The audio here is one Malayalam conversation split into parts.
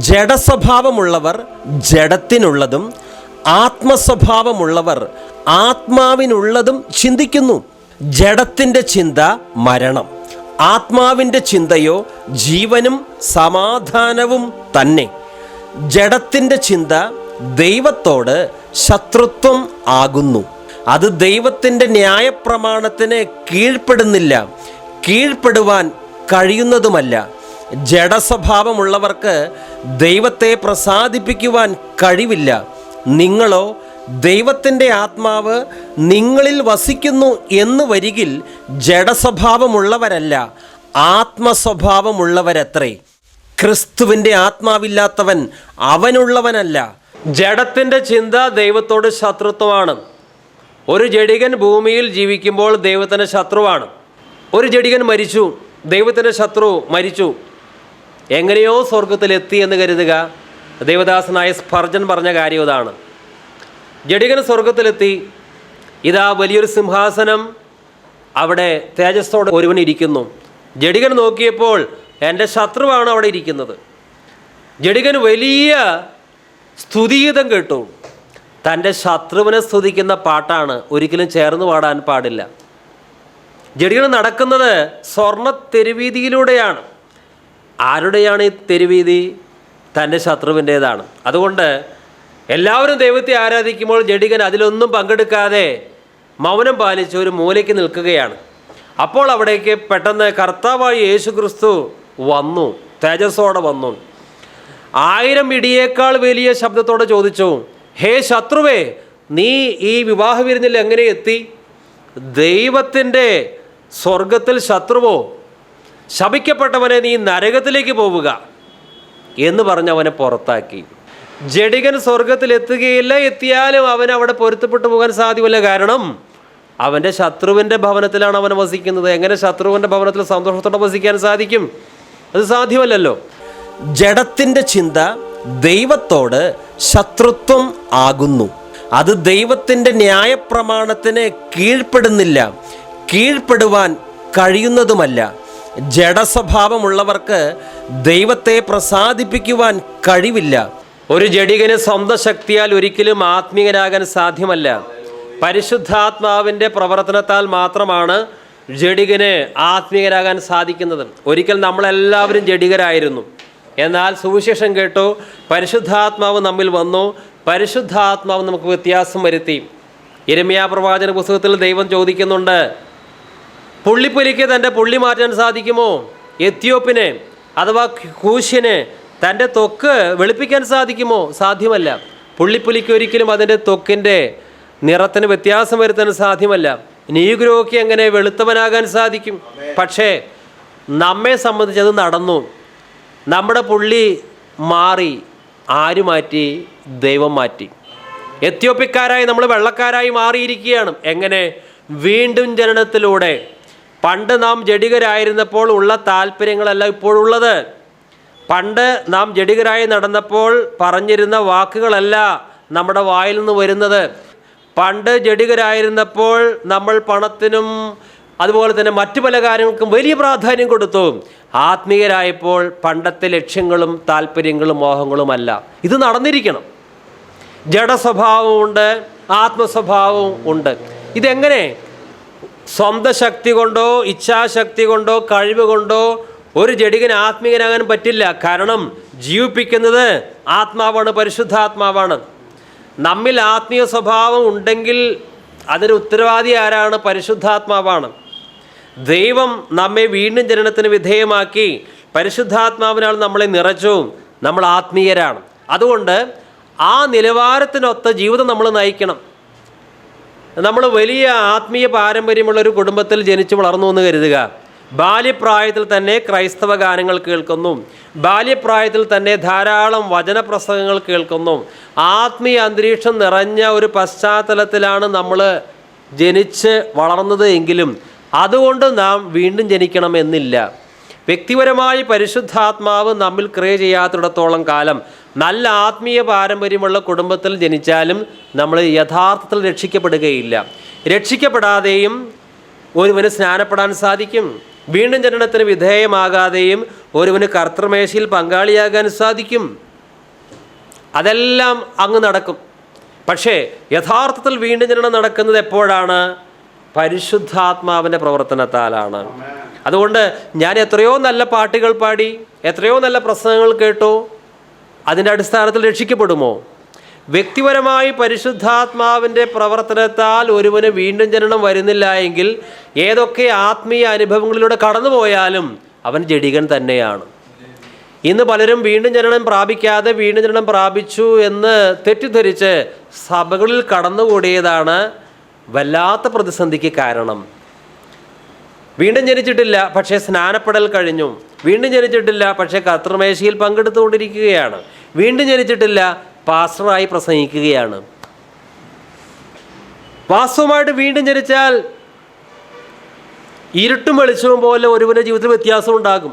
ജഡസ്വഭാവമുള്ളവർ ജഡത്തിനുള്ളതും ആത്മസ്വഭാവമുള്ളവർ ആത്മാവിനുള്ളതും ചിന്തിക്കുന്നു. ജഡത്തിൻ്റെ ചിന്ത മരണം, ആത്മാവിൻ്റെ ചിന്തയോ ജീവനും സമാധാനവും തന്നെ. ജഡത്തിൻ്റെ ചിന്ത ദൈവത്തോട് ശത്രുത്വം ആകുന്നു. അത് ദൈവത്തിൻ്റെ ന്യായപ്രമാണത്തിന് കീഴ്പ്പെടുന്നില്ല, കീഴ്പ്പെടുവാൻ കഴിയുന്നതുമല്ല. ജഡസ്വഭാവമുള്ളവർക്ക് ദൈവത്തെ പ്രസാദിപ്പിക്കുവാൻ കഴിവില്ല. നിങ്ങളോ ദൈവത്തിൻ്റെ ആത്മാവ് നിങ്ങളിൽ വസിക്കുന്നു എന്ന് വരികിൽ ജഡസ്വഭാവമുള്ളവരല്ല, ആത്മസ്വഭാവമുള്ളവരത്രേ. ക്രിസ്തുവിൻ്റെ ആത്മാവില്ലാത്തവൻ അവനുള്ളവനല്ല. ജഡത്തിൻ്റെ ചിന്ത ദൈവത്തോട് ശത്രുത്വമാണ്. ഒരു ജഡികൻ ഭൂമിയിൽ ജീവിക്കുമ്പോൾ ദൈവത്തിൻ്റെ ശത്രുവാണ്. ഒരു ജഡികൻ മരിച്ചു, ദൈവത്തിൻ്റെ ശത്രു മരിച്ചു. എങ്ങനെയോ സ്വർഗത്തിലെത്തി എന്ന് കരുതുക. ദേവദാസനായ സ്പർജൻ പറഞ്ഞ കാര്യം ഇതാണ്. ജഡികൻ സ്വർഗത്തിലെത്തി, ഇതാ വലിയൊരു സിംഹാസനം, അവിടെ തേജസ്സോടെ ഒരുവൻ ഇരിക്കുന്നു. ജഡികൻ നോക്കിയപ്പോൾ എൻ്റെ ശത്രുവാണ് അവിടെ ഇരിക്കുന്നത്. ജഡികൻ വലിയ സ്തുതിഗീതം കേട്ടു. തൻ്റെ ശത്രുവിനെ സ്തുതിക്കുന്ന പാട്ടാണ്, ഒരിക്കലും ചേർന്ന് പാടാൻ പാടില്ല. ജഡികൻ നടക്കുന്നത് സ്വർണ്ണ തെരുവീതിയിലൂടെയാണ്. ആരുടെയാണ് ഈ തെരുവീതി? തൻ്റെ ശത്രുവിൻ്റേതാണ്. അതുകൊണ്ട് എല്ലാവരും ദൈവത്തെ ആരാധിക്കുമ്പോൾ ജഡികൻ അതിലൊന്നും പങ്കെടുക്കാതെ മൗനം പാലിച്ച് ഒരു മൂലയ്ക്ക് നിൽക്കുകയാണ്. അപ്പോൾ അവിടേക്ക് പെട്ടെന്ന് കർത്താവായ യേശു ക്രിസ്തു വന്നു, തേജസ്സോടെ വന്നു. 1000 ഇടിയേക്കാൾ വലിയ ശബ്ദത്തോടെ ചോദിച്ചു, ഹേ ശത്രുവേ, നീ ഈ വിവാഹ വിരുന്നിൽ എങ്ങനെ എത്തി? ദൈവത്തിൻ്റെ സ്വർഗത്തിൽ ശത്രുവോ? ശപിക്കപ്പെട്ടവനെ, നീ നരകത്തിലേക്ക് പോവുക എന്ന് പറഞ്ഞ് അവനെ പുറത്താക്കി. ജഡികൻ സ്വർഗത്തിലെത്തുകയില്ല, എത്തിയാലും അവൻ അവിടെ പൊരുത്തപ്പെട്ടു പോകാൻ സാധ്യമല്ല. കാരണം അവൻ്റെ ശത്രുവിൻ്റെ ഭവനത്തിലാണ് അവൻ വസിക്കുന്നത്. എങ്ങനെ ശത്രുവിൻ്റെ ഭവനത്തിൽ സന്തോഷത്തോടെ വസിക്കാൻ സാധിക്കും? അത് സാധ്യമല്ലല്ലോ. ജഡത്തിൻ്റെ ചിന്ത ദൈവത്തോട് ശത്രുത്വം ആകുന്നു. അത് ദൈവത്തിൻ്റെ ന്യായപ്രമാണത്തിന് കീഴ്പ്പെടുന്നില്ല, കീഴ്പ്പെടുവാൻ കഴിയുന്നതുമല്ല. ജഡസ്വഭാവമുള്ളവർക്ക് ദൈവത്തെ പ്രസാദിപ്പിക്കുവാൻ കഴിവില്ല. ഒരു ജഡികന് സ്വന്തം ശക്തിയാൽ ഒരിക്കലും ആത്മീയനാകാൻ സാധ്യമല്ല. പരിശുദ്ധാത്മാവിൻ്റെ പ്രവർത്തനത്താൽ മാത്രമാണ് ജഡികന് ആത്മീയരാകാൻ സാധിക്കുന്നത്. ഒരിക്കൽ നമ്മളെല്ലാവരും ജഡികരായിരുന്നു. എന്നാൽ സുവിശേഷം കേട്ടു, പരിശുദ്ധാത്മാവ് നമ്മിൽ വന്നു, പരിശുദ്ധാത്മാവ് നമുക്ക് വ്യത്യാസം വരുത്തി. യിരെമ്യാ പ്രവാചന പുസ്തകത്തിൽ ദൈവം ചോദിക്കുന്നുണ്ട്, പുള്ളിപ്പുലിക്ക് തൻ്റെ പുള്ളി മാറ്റാൻ സാധിക്കുമോ? എത്യോപ്പിനെ അഥവാ കൂശ്യന് തൻ്റെ ത്വക്ക് വെളുപ്പിക്കാൻ സാധിക്കുമോ? സാധ്യമല്ല. പുള്ളിപ്പുലിക്ക് ഒരിക്കലും അതിൻ്റെ ത്വക്കിൻ്റെ നിറത്തിന് വ്യത്യാസം വരുത്താൻ സാധ്യമല്ല. നീഗ്രോയ്ക്ക് എങ്ങനെ വെളുത്തവനാകാൻ സാധിക്കും? പക്ഷേ നമ്മെ സംബന്ധിച്ച് അത് നടന്നു. നമ്മുടെ പുള്ളി മാറി. ആര് മാറ്റി? ദൈവം മാറ്റി. എത്യോപ്യക്കാരായി നമ്മൾ വെള്ളക്കാരായി മാറിയിരിക്കുകയാണ്. എങ്ങനെ? വീണ്ടും ജനനത്തിലൂടെ. പണ്ട് നാം ജഡികരായിരുന്നപ്പോൾ ഉള്ള താല്പര്യങ്ങളല്ല ഇപ്പോഴുള്ളത്. പണ്ട് നാം ജഡികരായി നടന്നപ്പോൾ പറഞ്ഞിരുന്ന വാക്കുകളല്ല നമ്മുടെ വായിൽ നിന്ന് വരുന്നത്. പണ്ട് ജഡികരായിരുന്നപ്പോൾ നമ്മൾ പണത്തിനും അതുപോലെ തന്നെ മറ്റു പല കാര്യങ്ങൾക്കും വലിയ പ്രാധാന്യം കൊടുത്തു. ആത്മീയരായപ്പോൾ പണ്ടത്തെ ലക്ഷ്യങ്ങളും താല്പര്യങ്ങളും മോഹങ്ങളുമല്ല. ഇത് നടന്നിരിക്കണം. ജഡസ്വഭാവമുണ്ട്, ആത്മസ്വഭാവവും ഉണ്ട്. ഇതെങ്ങനെ? സ്വന്തം ശക്തി കൊണ്ടോ ഇച്ഛാശക്തി കൊണ്ടോ കഴിവ് കൊണ്ടോ ഒരു ജഡികന് ആത്മീയനാകാൻ പറ്റില്ല. കാരണം ജീവിപ്പിക്കുന്നത് ആത്മാവാണ്, പരിശുദ്ധാത്മാവാണ്. നമ്മിൽ ആത്മീയ സ്വഭാവം ഉണ്ടെങ്കിൽ അതിന് ഉത്തരവാദി ആരാണ്? പരിശുദ്ധാത്മാവാണ്. ദൈവം നമ്മെ വീണ്ടും ജനനത്തിന് വിധേയമാക്കി പരിശുദ്ധാത്മാവിനാൽ നമ്മളെ നിറച്ചു. നമ്മൾ ആത്മീയരാണ്. അതുകൊണ്ട് ആ നിലവാരത്തിനൊത്ത ജീവിതം നമ്മൾ നയിക്കണം. നമ്മൾ വലിയ ആത്മീയ പാരമ്പര്യമുള്ളൊരു കുടുംബത്തിൽ ജനിച്ചു വളർന്നു എന്ന് കരുതുക. ബാല്യപ്രായത്തിൽ തന്നെ ക്രൈസ്തവ ഗാനങ്ങൾ കേൾക്കുന്നു. ബാല്യപ്രായത്തിൽ തന്നെ ധാരാളം വചനപ്രസംഗങ്ങൾ കേൾക്കുന്നു. ആത്മീയ അന്തരീക്ഷം നിറഞ്ഞ ഒരു പശ്ചാത്തലത്തിലാണ് നമ്മൾ ജനിച്ച് വളർന്നത് എങ്കിലും അതുകൊണ്ട് നാം വീണ്ടും ജനിക്കണമെന്നില്ല. വ്യക്തിപരമായി പരിശുദ്ധാത്മാവ് നമ്മിൽ ക്രിയ ചെയ്യാത്തിടത്തോളം കാലം നല്ല ആത്മീയ പാരമ്പര്യമുള്ള കുടുംബത്തിൽ ജനിച്ചാലും നമ്മൾ യഥാർത്ഥത്തിൽ രക്ഷിക്കപ്പെടുകയില്ല. രക്ഷിക്കപ്പെടാതെയും ഒരുവന് സ്നാനപ്പെടാൻ സാധിക്കും. വീണ്ടും ജനനത്തിന് വിധേയമാകാതെയും ഒരുവന് കർത്തൃമേശയിൽ പങ്കാളിയാകാൻ സാധിക്കും. അതെല്ലാം അങ്ങ് നടക്കും. പക്ഷേ യഥാർത്ഥത്തിൽ വീണ്ടും ജനനം നടക്കുന്നത് എപ്പോഴാണ്? പരിശുദ്ധാത്മാവിൻ്റെ പ്രവർത്തനത്താലാണ്. അതുകൊണ്ട് ഞാൻ എത്രയോ നല്ല പാട്ടുകൾ പാടി, എത്രയോ നല്ല പ്രസംഗങ്ങൾ കേട്ടു, അതിൻ്റെ അടിസ്ഥാനത്തിൽ രക്ഷിക്കപ്പെടുമോ? വ്യക്തിപരമായി പരിശുദ്ധാത്മാവിൻ്റെ പ്രവർത്തനത്താൽ ഒരുവന് വീണ്ടും ജനനം വരുന്നില്ല എങ്കിൽ ഏതൊക്കെ ആത്മീയ അനുഭവങ്ങളിലൂടെ കടന്നുപോയാലും അവൻ ജഡികൻ തന്നെയാണ്. ഇന്ന് പലരും വീണ്ടും ജനനം പ്രാപിക്കാതെ വീണ്ടും ജനനം പ്രാപിച്ചു എന്ന് തെറ്റിദ്ധരിച്ച് സഭകളിൽ കടന്നുകൂടിയതാണ് വല്ലാത്ത പ്രതിസന്ധിക്ക് കാരണം. വീണ്ടും ജനിച്ചിട്ടില്ല, പക്ഷേ സ്നാനപ്പെടൽ കഴിഞ്ഞു. വീണ്ടും ജനിച്ചിട്ടില്ല, പക്ഷേ കർത്തൃമേശയിൽ പങ്കെടുത്തുകൊണ്ടിരിക്കുകയാണ്. വീണ്ടും ജനിച്ചിട്ടില്ല, പാസ്റ്ററായി പ്രസംഗിക്കുകയാണ്. വാസ്തവമായിട്ട് വീണ്ടും ജനിച്ചാൽ ഇരുട്ടും വെളിച്ചവും പോലെ ഒരുവൻ്റെ ജീവിതത്തിൽ വ്യത്യാസം ഉണ്ടാകും.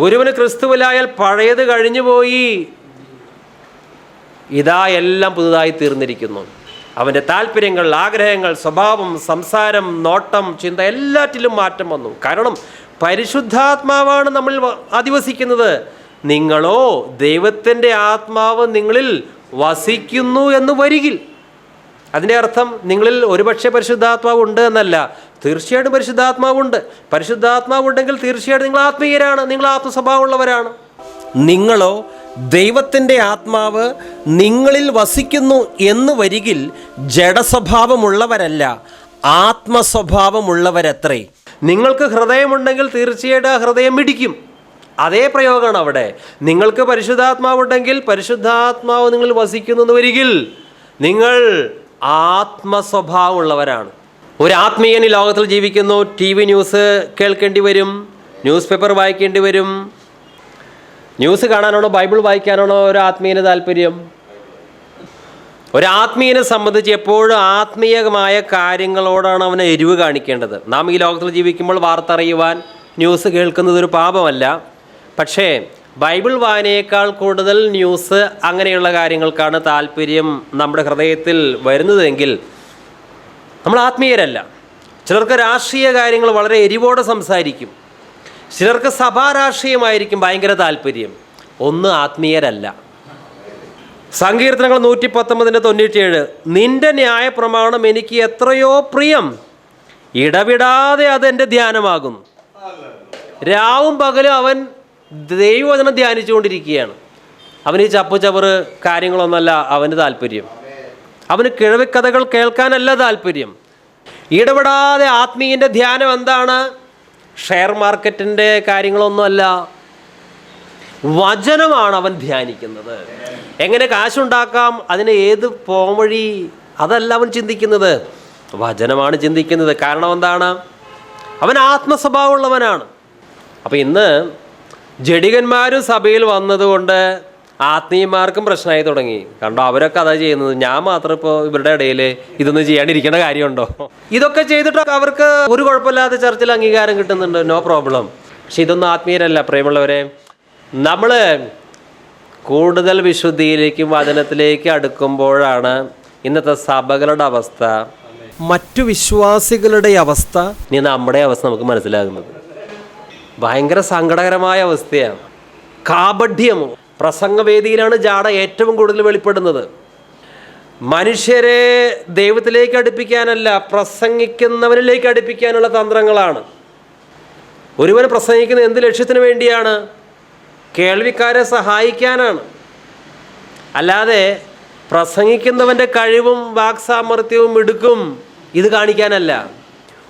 ഒരുവന് ക്രിസ്തുവിലായാൽ പഴയത് കഴിഞ്ഞുപോയി, ഇതാ എല്ലാം പുതുതായി തീർന്നിരിക്കുന്നു. അവൻ്റെ താല്പര്യങ്ങൾ, ആഗ്രഹങ്ങൾ, സ്വഭാവം, സംസാരം, നോട്ടം, ചിന്ത എല്ലാറ്റിലും മാറ്റം വന്നു. കാരണം പരിശുദ്ധാത്മാവാണ് നമ്മളിൽ അധിവസിക്കുന്നത്. നിങ്ങളോ ദൈവത്തിൻ്റെ ആത്മാവ് നിങ്ങളിൽ വസിക്കുന്നു എന്ന് വരികിൽ, അതിൻ്റെ അർത്ഥം നിങ്ങളിൽ ഒരുപക്ഷെ പരിശുദ്ധാത്മാവ് ഉണ്ട് എന്നല്ല, തീർച്ചയായിട്ടും പരിശുദ്ധാത്മാവുണ്ട്. പരിശുദ്ധാത്മാവുണ്ടെങ്കിൽ തീർച്ചയായിട്ടും നിങ്ങൾ ആത്മീയരാണ്, നിങ്ങൾ ആത്മസ്വഭാവമുള്ളവരാണ്. നിങ്ങളോ ദൈവത്തിൻ്റെ ആത്മാവ് നിങ്ങളിൽ വസിക്കുന്നു എന്ന് വരികിൽ ജഡസ്വഭാവമുള്ളവരല്ല, ആത്മസ്വഭാവമുള്ളവരത്രേ. നിങ്ങൾക്ക് ഹൃദയമുണ്ടെങ്കിൽ തീർച്ചയായിട്ടും ആ ഹൃദയം മിടിക്കും. അതേ പ്രയോഗമാണ് അവിടെ. നിങ്ങൾക്ക് പരിശുദ്ധാത്മാവുണ്ടെങ്കിൽ പരിശുദ്ധാത്മാവ് നിങ്ങൾ വസിക്കുന്നു എന്ന് വരികിൽ നിങ്ങൾ ആത്മസ്വഭാവമുള്ളവരാണ്. ഒരു ആത്മീയൻ ഈ ലോകത്തിൽ ജീവിക്കുന്നു. TV ന്യൂസ് കേൾക്കേണ്ടി വരും, ന്യൂസ് പേപ്പർ വായിക്കേണ്ടി വരും. ന്യൂസ് കാണാനാണോ ബൈബിൾ വായിക്കാനാണോ ഒരു ആത്മീയന് താല്പര്യം? ഒരു ആത്മീയനെ സംബന്ധിച്ച് എപ്പോഴും ആത്മീയമായ കാര്യങ്ങളോടാണ് അവനെ എരിവ് കാണിക്കേണ്ടത്. നാം ഈ ലോകത്തിൽ ജീവിക്കുമ്പോൾ വാർത്ത അറിയുവാൻ ന്യൂസ് കേൾക്കുന്നത് ഒരു പാപമല്ല. പക്ഷേ ബൈബിൾ വായനയേക്കാൾ കൂടുതൽ ന്യൂസ് അങ്ങനെയുള്ള കാര്യങ്ങൾക്കാണ് താല്പര്യം നമ്മുടെ ഹൃദയത്തിൽ വരുന്നതെങ്കിൽ നമ്മൾ ആത്മീയരല്ല. ചിലർക്ക് രാഷ്ട്രീയ കാര്യങ്ങൾ വളരെ എരിവോടെ സംസാരിക്കും, ചിലർക്ക് സഭാ രാഷ്ട്രീയമായിരിക്കും ഭയങ്കര താല്പര്യം. ഒന്ന് ആത്മീയരല്ല. സങ്കീർത്തനങ്ങൾ 119:97, നിന്റെ ന്യായപ്രമാണം എനിക്ക് എത്രയോ പ്രിയം, ഇടവിടാതെ അതെൻ്റെ ധ്യാനമാകുന്നു. രാവും പകലും അവൻ ദൈവവചനം ധ്യാനിച്ചുകൊണ്ടിരിക്കുകയാണ്. അവന് ഈ ചപ്പു ചവറ് കാര്യങ്ങളൊന്നുമല്ല അവന് താല്പര്യം. അവന് കിഴവിക്കഥകൾ കേൾക്കാനല്ല താല്പര്യം. ഇടപെടാതെ ആത്മീയൻ്റെ ധ്യാനം എന്താണ്? ഷെയർ മാർക്കറ്റിൻ്റെ കാര്യങ്ങളൊന്നുമല്ല, വചനമാണ് അവൻ ധ്യാനിക്കുന്നത്. എങ്ങനെ കാശുണ്ടാക്കാം, അതിന് ഏത് പോംവഴി, അതല്ല അവൻ ചിന്തിക്കുന്നത്, വചനമാണ് ചിന്തിക്കുന്നത്. കാരണം എന്താണ്? അവൻ ആത്മസ്വഭാവമുള്ളവനാണ്. അപ്പം ഇന്ന് ജഡികന്മാരും സഭയിൽ വന്നതുകൊണ്ട് ആത്മീയന്മാർക്കും പ്രശ്നമായി തുടങ്ങി. കണ്ടോ, അവരൊക്കെ അതാ ചെയ്യുന്നത്, ഞാൻ മാത്രം ഇപ്പോൾ ഇവരുടെ ഇടയിൽ ഇതൊന്നും ചെയ്യാണ്ടിരിക്കേണ്ട കാര്യമുണ്ടോ? ഇതൊക്കെ ചെയ്തിട്ട് അവർക്ക് ഒരു കുഴപ്പമില്ലാതെ ചർച്ചിൽ അംഗീകാരം കിട്ടുന്നുണ്ട്, നോ പ്രോബ്ലം. പക്ഷെ ഇതൊന്നും ആത്മീയരല്ല. പ്രിയമുള്ളവരെ, നമ്മൾ കൂടുതൽ വിശുദ്ധിയിലേക്കും വചനത്തിലേക്ക് അടുക്കുമ്പോഴാണ് ഇന്നത്തെ സഭകളുടെ അവസ്ഥ, മറ്റു വിശ്വാസികളുടെ അവസ്ഥ, ഇനി നമ്മുടെ അവസ്ഥ നമുക്ക് മനസ്സിലാകുന്നത്. ഭയങ്കര സങ്കടകരമായ അവസ്ഥയാണ്. കാപഢ്യമോ പ്രസംഗവേദിയിലാണ് ജാട ഏറ്റവും കൂടുതൽ വെളിപ്പെടുന്നത്. മനുഷ്യരെ ദൈവത്തിലേക്ക് അടുപ്പിക്കാനല്ല, പ്രസംഗിക്കുന്നവരിലേക്ക് അടുപ്പിക്കാനുള്ള തന്ത്രങ്ങളാണ്. ഒരുവൻ പ്രസംഗിക്കുന്നത് എന്ത് ലക്ഷ്യത്തിന് വേണ്ടിയാണ്? കേൾവിക്കാരെ സഹായിക്കാനാണ്. അല്ലാതെ പ്രസംഗിക്കുന്നവൻ്റെ കഴിവും വാക്സാമർത്ഥ്യവും മിടുക്കും ഇത് കാണിക്കാനല്ല.